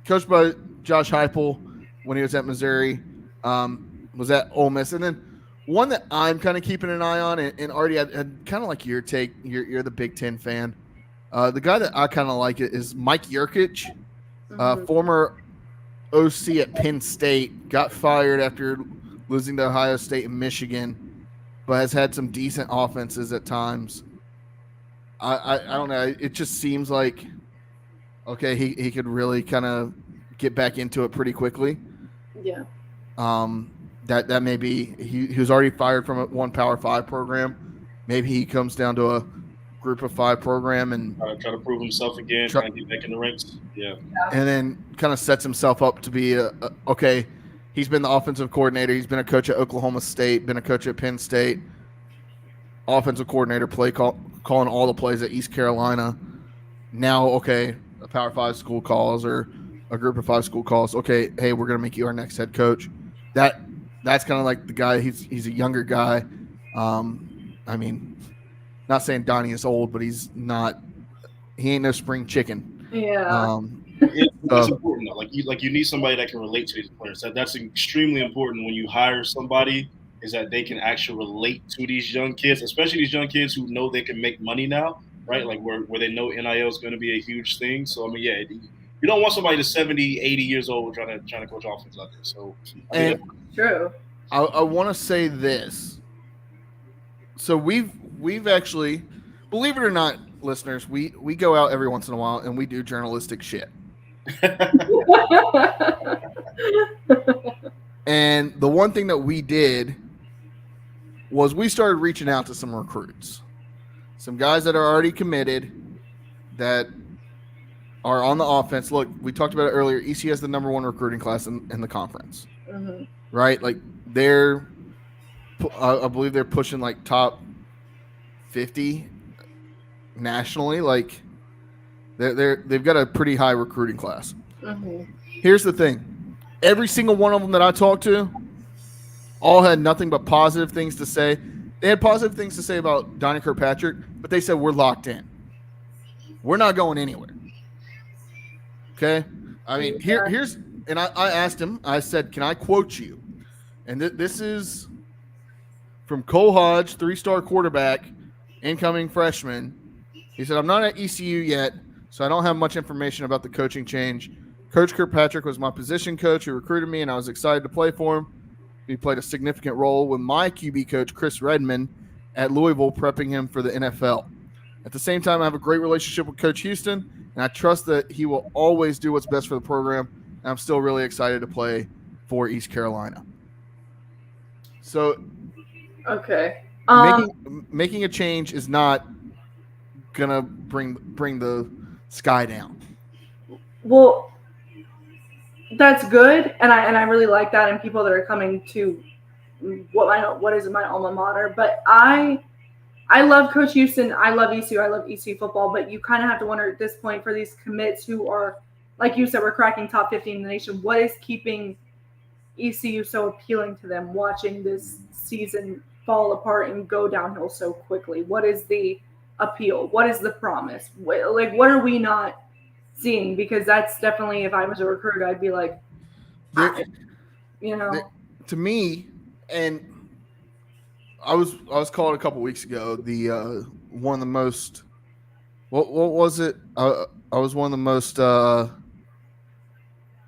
Coached by Josh Heupel when he was at Missouri. Was at Ole Miss, and then one that I'm kind of keeping an eye on, and Artie, I'd kind of like your take. You're the Big Ten fan. The guy that I kind of like is Mike Yurkich, former OC at Penn State, got fired after losing to Ohio State and Michigan, but has had some decent offenses at times. I don't know. It just seems like, okay, he could really kind of get back into it pretty quickly. Yeah. That may be he was already fired from one Power 5 program. Maybe he comes down to a Group of 5 program and try to prove himself again, try to get back in the ranks. Yeah, and then kind of sets himself up to be okay. He's been the offensive coordinator. He's been a coach at Oklahoma State, been a coach at Penn State, offensive coordinator, calling all the plays at East Carolina. Now, okay, a Power 5 school calls or a Group of 5 school calls. Okay, hey, we're gonna make you our next head coach. That's kind of like the guy. He's a younger guy. I mean, not saying Donnie is old, but he's not. He ain't no spring chicken. Yeah. It's important though. Like you need somebody that can relate to these players. That's extremely important when you hire somebody. Is that they can actually relate to these young kids, especially these young kids who know they can make money now, right? Like where they know NIL is going to be a huge thing. So I mean, yeah. You don't want somebody that's 70, 80 years old trying to coach offense out there. So, True. I want to say this. So we've actually, believe it or not, listeners, we go out every once in a while and we do journalistic shit. And the one thing that we did was we started reaching out to some recruits, some guys that are already committed that are on the offense. Look, we talked about it earlier. ECU has the number 1 recruiting class in the conference, right? Like I believe they're pushing like top 50 nationally. Like they've got a pretty high recruiting class. Here's the thing: every single one of them that I talked to, all had nothing but positive things to say. They had positive things to say about Donnie Kirkpatrick, but they said we're locked in. We're not going anywhere. Okay, I mean here's and I asked him. I said, "Can I quote you?" And this is from Cole Hodge, 3-star quarterback, incoming freshman. He said, "I'm not at ECU yet, so I don't have much information about the coaching change. Coach Kirkpatrick was my position coach who recruited me, and I was excited to play for him. He played a significant role with my QB coach, Chris Redmond, at Louisville, prepping him for the NFL. At the same time, I have a great relationship with Coach Houston, and I trust that he will always do what's best for the program. And I'm still really excited to play for East Carolina." So, okay, making a change is not gonna bring the sky down. Well, that's good, and I really like that, and people that are coming to what is my alma mater. But I love Coach Houston. I love ECU. I love ECU football. But you kind of have to wonder at this point for these commits who are, like you said, we're cracking top 15 in the nation. What is keeping ECU so appealing to them? Watching this season fall apart and go downhill so quickly. What is the appeal? What is the promise? What are we not seeing? Because that's definitely, if I was a recruiter, I'd be like, to me, and I was called a couple weeks ago the one of the most what was it? I was one of the most I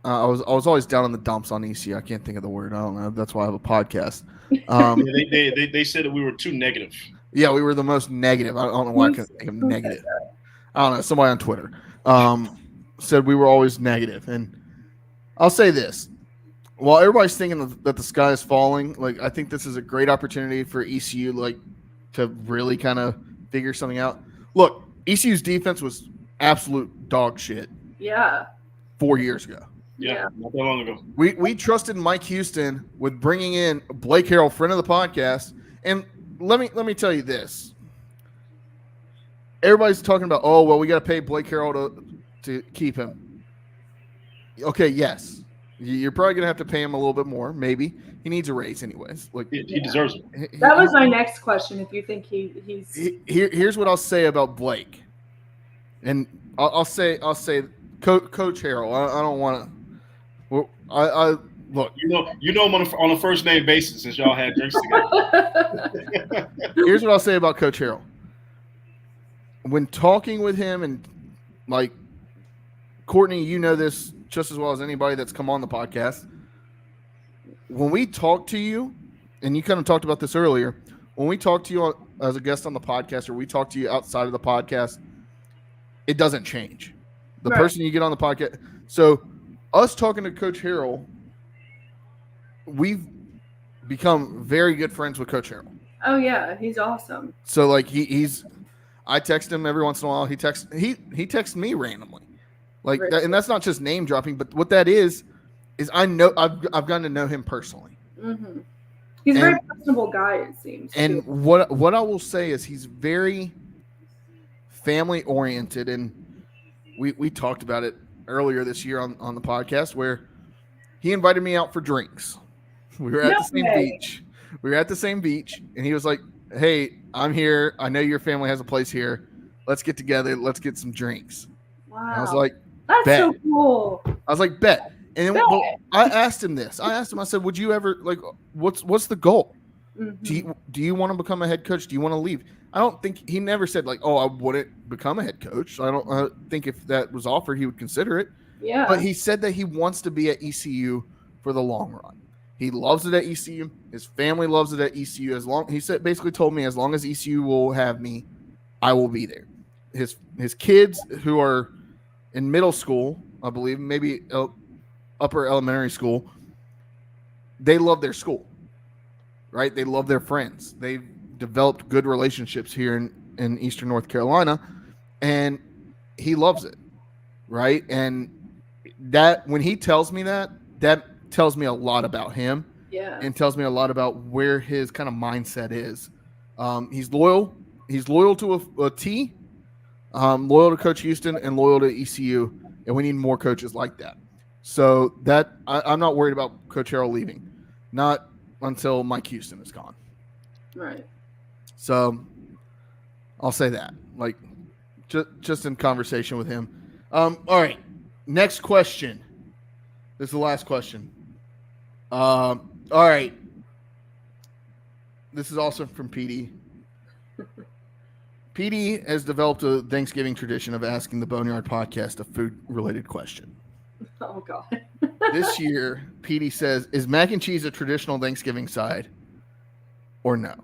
was always down in the dumps on ECU. I can't think of the word. I don't know. That's why I have a podcast. They said that we were too negative. Yeah, we were the most negative. I don't know why I can think of negative. I don't know. Somebody on Twitter said we were always negative. And I'll say this. While everybody's thinking that the sky is falling, like I think this is a great opportunity for ECU to really kind of figure something out. Look, ECU's defense was absolute dog shit. Yeah. 4 years ago. Yeah, not that long ago. We trusted Mike Houston with bringing in Blake Harrell, friend of the podcast. And let me tell you this. Everybody's talking about, oh, well, we got to pay Blake Harrell to keep him. Okay, yes. You're probably going to have to pay him a little bit more, maybe. He needs a raise anyways. Like he deserves it. That was my next question, if you think he's – Here's what I'll say about Blake. And I'll say Coach Harrell. I don't want to – well, I look. You know him on a first name basis since y'all had drinks together. Here's what I'll say about Coach Harrell. When talking with him, and like Courtney, you know this just as well as anybody that's come on the podcast. When we talk to you, and you kind of talked about this earlier, when we talk to you as a guest on the podcast, or we talk to you outside of the podcast, it doesn't change. The person you get on the podcast. So us talking to Coach Harrell, we've become very good friends with Coach Harrell. Oh yeah, he's awesome. So like he's I text him every once in a while. He texts me randomly. Like that, and that's not just name dropping, but what that is I know I've gotten to know him personally. Mm-hmm. He's a very personable guy, it seems. And what I will say is he's very family oriented, and we talked about it earlier this year on the podcast where he invited me out for drinks. We were at the same beach. We were at the same beach, and he was like, "Hey, I'm here. I know your family has a place here. Let's get together. Let's get some drinks." Wow. And I was like, "That's bet." so cool. I was like, "Bet." And then I asked him this. I said, "Would you ever what's the goal? Mm-hmm. Do you want to become a head coach? Do you want to leave?" I don't think he never said like, "Oh, I wouldn't become a head coach." I don't think if that was offered, he would consider it. Yeah. But he said that he wants to be at ECU for the long run. He loves it at ECU. His family loves it at ECU. Basically told me as long as ECU will have me, I will be there. His kids who are in middle school, I believe, maybe upper elementary school, they love their school, right? They love their friends. They've developed good relationships here in Eastern North Carolina, and he loves it. right? And that when he tells me that tells me a lot about him. Yeah. And tells me a lot about where his kind of mindset is. He's loyal. He's loyal to a T, loyal to Coach Houston, and loyal to ECU. And we need more coaches like that. So that I'm not worried about Coach Harrell leaving, not until Mike Houston is gone. Right. So I'll say that, like, just in conversation with him. All right, next question. This is the last question. All right. This is also from PD. PD has developed a Thanksgiving tradition of asking the Boneyard Podcast a food-related question. Oh, God. This year, PD says, is mac and cheese a traditional Thanksgiving side or no?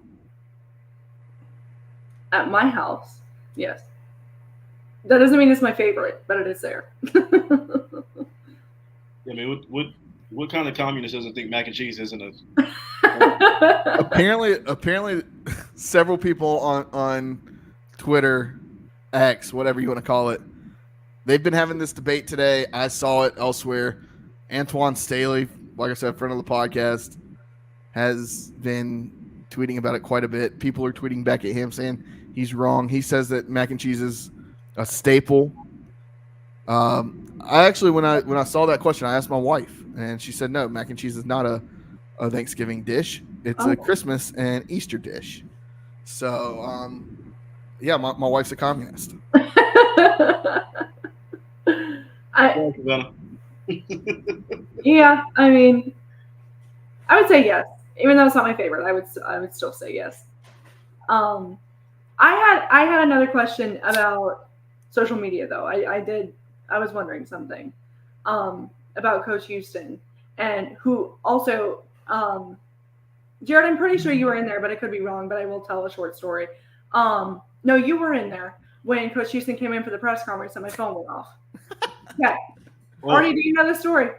At my house, yes. That doesn't mean it's my favorite, but it is there. I mean, what kind of communist doesn't think mac and cheese isn't a? Apparently, several people on Twitter, X, whatever you want to call it, they've been having this debate today. I saw it elsewhere. Antoine Staley, like I said, friend of the podcast, has been tweeting about it quite a bit. People are tweeting back at him saying he's wrong. He says that mac and cheese is a staple. I actually, when I saw that question, I asked my wife, and she said no, mac and cheese is not a Thanksgiving dish. It's a Christmas and Easter dish. So, yeah, my wife's a communist. Yeah, I mean, I would say yes, even though it's not my favorite. I would still say yes. I had another question about social media though. I was wondering something about Coach Houston, and who also Jared, I'm pretty sure you were in there, but I could be wrong, but I will tell a short story. No, you were in there when Coach Houston came in for the press conference and my phone went off. Yeah. Well, Artie, do you know the story?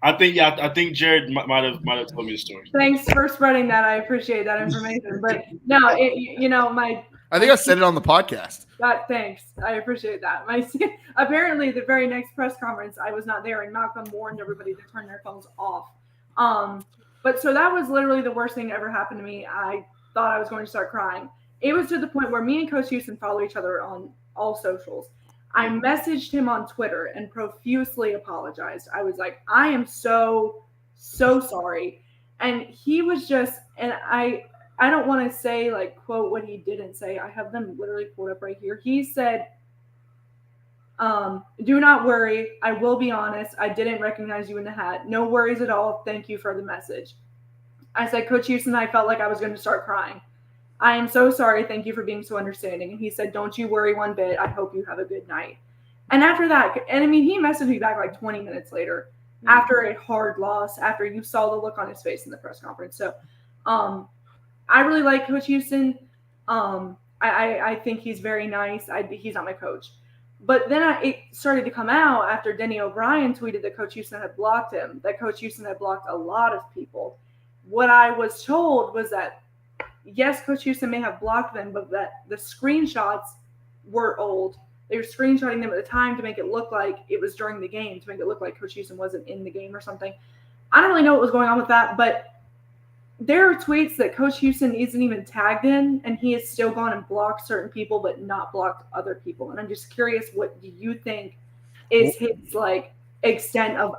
I think Jared might have told me the story. Thanks for spreading that. I appreciate that information. But no, I think I said it on the podcast. Thanks. I appreciate that. Apparently, the very next press conference, I was not there, and Malcolm warned everybody to turn their phones off. But so that was literally the worst thing that ever happened to me. I thought I was going to start crying. It was to the point where me and Coach Houston follow each other on all socials. I messaged him on Twitter and profusely apologized. I was like, I am so sorry. And he was just, and I don't want to say, like, quote what he didn't say. I have them literally pulled up right here. He said, do not worry. I will be honest. I didn't recognize you in the hat. No worries at all. Thank you for the message. I said, Coach Houston, I felt like I was going to start crying. I am so sorry. Thank you for being so understanding. And he said, don't you worry one bit. I hope you have a good night. And after that, and I mean, he messaged me back like 20 minutes later after a hard loss, after you saw the look on his face in the press conference. So I really like Coach Houston. I think he's very nice. He's not my coach. But then it started to come out after Denny O'Brien tweeted that Coach Houston had blocked him, that Coach Houston had blocked a lot of people. What I was told was that, yes, Coach Houston may have blocked them, but that the screenshots were old. They were screenshotting them at the time to make it look like it was during the game, to make it look like Coach Houston wasn't in the game or something. I don't really know what was going on with that, but there are tweets that Coach Houston isn't even tagged in, and he has still gone and blocked certain people, but not blocked other people. And I'm just curious, what do you think is his like extent of,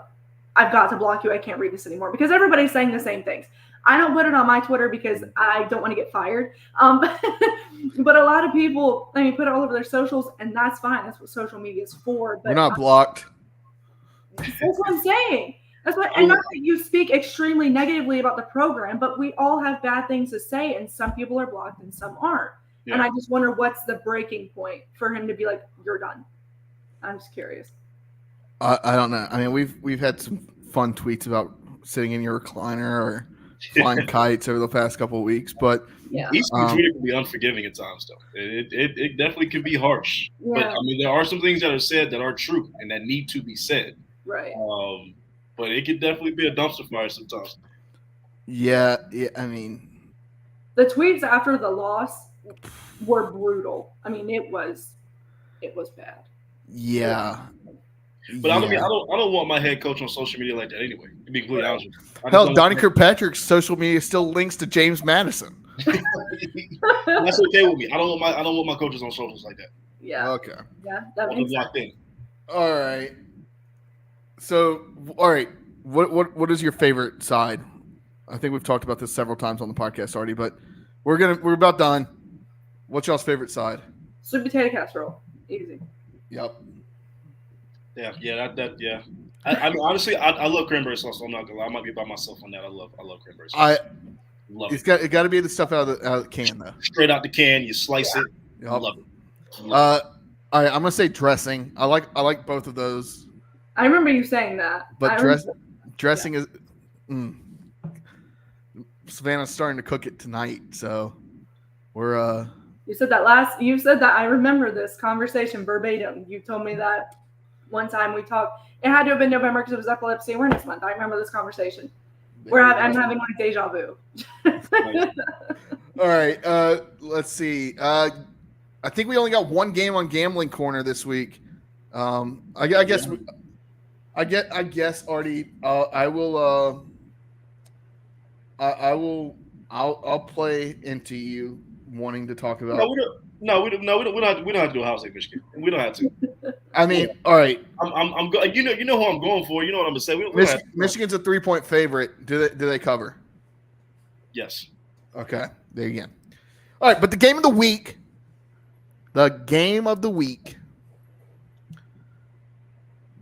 I've got to block you, I can't read this anymore? Because everybody's saying the same things. I don't put it on my Twitter because I don't want to get fired. But a lot of people, put it all over their socials, and that's fine. That's what social media is for. But we're not blocked. That's what I'm saying. And not that you speak extremely negatively about the program, but we all have bad things to say, and some people are blocked and some aren't. Yeah. And I just wonder what's the breaking point for him to be like, you're done. I'm just curious. I don't know. I mean, we've had some fun tweets about sitting in your recliner or flying kites over the past couple of weeks, but yeah, Twitter can be unforgiving at times, though. It definitely can be harsh. Yeah. But I mean, there are some things that are said that are true and that need to be said. Right. But it could definitely be a dumpster fire sometimes. Yeah. I mean, the tweets after the loss were brutal. I mean, it was bad. Yeah. But I mean, I don't want my head coach on social media like that anyway. To be completely honest with you. Hell, Donnie Kirkpatrick's social media still links to James Madison. That's okay with me. I don't want my coaches on socials like that. Yeah. Okay. Yeah, that makes sense. All right. So, all right. What is your favorite side? I think we've talked about this several times on the podcast already, but we're about done. What's y'all's favorite side? Sweet potato casserole. Easy. Yep. Yeah. I mean, honestly, I love cranberry sauce. I'm not gonna lie. I might be by myself on that. I love cranberry sauce. It got to be the stuff out of the can though. Straight out the can, you slice it. Yep. Love it. All right, I'm gonna say dressing. I like both of those. I remember you saying that. But dressing is. Savannah's starting to cook it tonight, so we're. You said that I remember this conversation verbatim. You told me that one time we talked. It had to have been November because it was Epilepsy Awareness Month. I remember this conversation. I'm having like deja vu. All right. Let's see. I think we only got one game on Gambling Corner this week. I guess Artie. I'll play into you wanting to talk about. We don't have to do Ohio State, Michigan. We don't have to. I mean, all right. I'm go. You know who I'm going for. You know what I'm gonna say. Michigan's a 3-point favorite. Do they cover? Yes. Okay. There you go. All right, but the game of the week.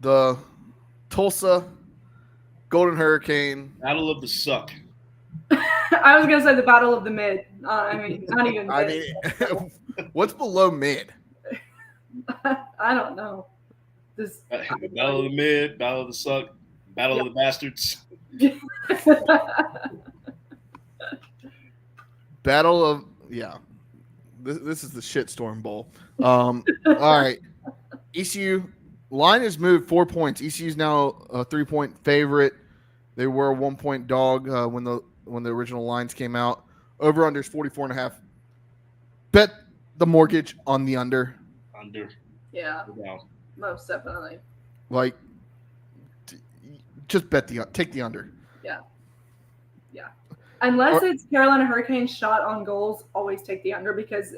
The Tulsa Golden Hurricane. Battle of the Suck. I was gonna say the Battle of the Mid. I mean, not even. What's below mid? I don't know. Battle of the Mid, Battle of the Suck, Battle of the Bastards. Battle of This is the shitstorm bowl. All right. ECU line has moved 4 points. ECU's now a 3-point favorite. They were a 1-point dog when the original lines came out. Over under is 44.5. Bet the mortgage on the under. Yeah. Most definitely. Like, just take the under. Yeah. Unless it's Carolina Hurricanes shot on goals, always take the under because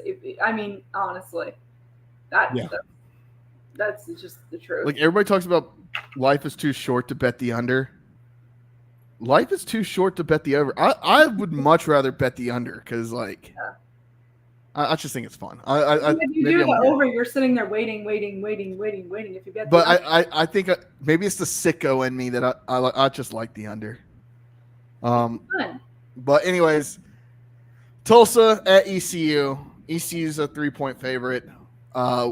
honestly, that's just the truth. Like everybody talks about, life is too short to bet the under. Life is too short to bet the over. I would much rather bet the under because I just think it's fun. If you do the over, you're sitting there waiting. If you bet, I think maybe it's the sicko in me that I just like the under. But anyways, Tulsa at ECU. ECU's a 3-point favorite.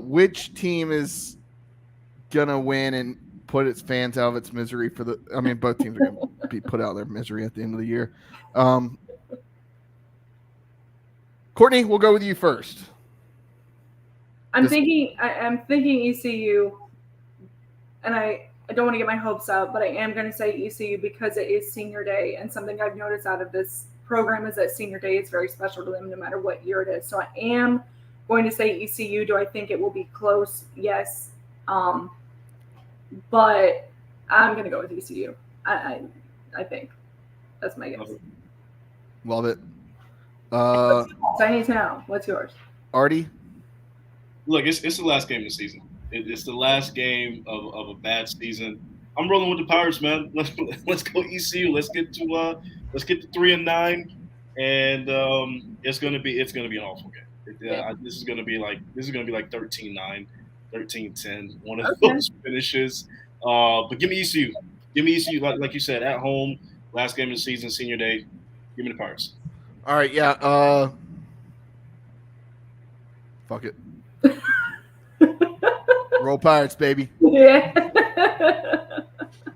Which team is gonna win and put its fans out of its misery both teams are gonna be put out of their misery at the end of the year. Courtney, we'll go with you first. I'm thinking ECU, and I don't want to get my hopes up, but I am going to say ECU because it is senior day, and something I've noticed out of this program is that senior day is very special to them no matter what year it is. So I am going to say ECU. Do I think it will be close? Yes. But I'm going to go with ECU. I think. That's my guess. Love it. I need to know. What's yours? Artie? Look, it's the last game of the season. It's the last game of a bad season. I'm rolling with the Pirates, man. Let's go ECU. Let's get to 3-9, and it's gonna be an awful game. This is gonna be like 13-9, 13-10. One of those finishes. But give me ECU. Give me ECU. Like you said, at home, last game of the season, senior day. Give me the Pirates. All right, yeah. Fuck it. Roll Pirates, baby. Yeah.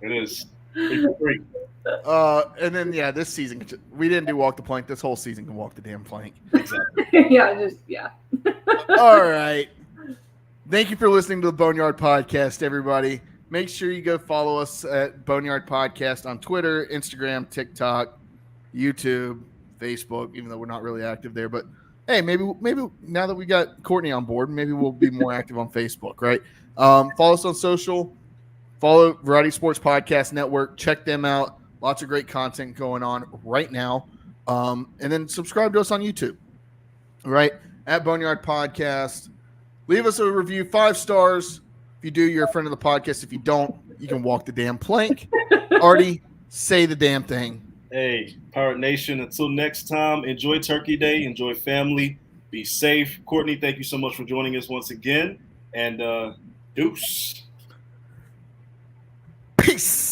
It is. 3-3. And then this season we didn't do walk the plank. This whole season can walk the damn plank. Exactly. Yeah. All right. Thank you for listening to the Boneyard Podcast, everybody. Make sure you go follow us at Boneyard Podcast on Twitter, Instagram, TikTok, YouTube, Facebook, even though we're not really active there. But hey, maybe now that we got Courtney on board, maybe we'll be more active on Facebook, right? Follow us on social. Follow Variety Sports Podcast Network. Check them out. Lots of great content going on right now. And then subscribe to us on YouTube. All right, at Boneyard Podcast. Leave us a review, 5 stars. If you do, you're a friend of the podcast. If you don't, you can walk the damn plank. Artie, say the damn thing. Hey, Pirate Nation, until next time, enjoy Turkey Day, enjoy family, be safe. Courtney, thank you so much for joining us once again. And deuce. Peace.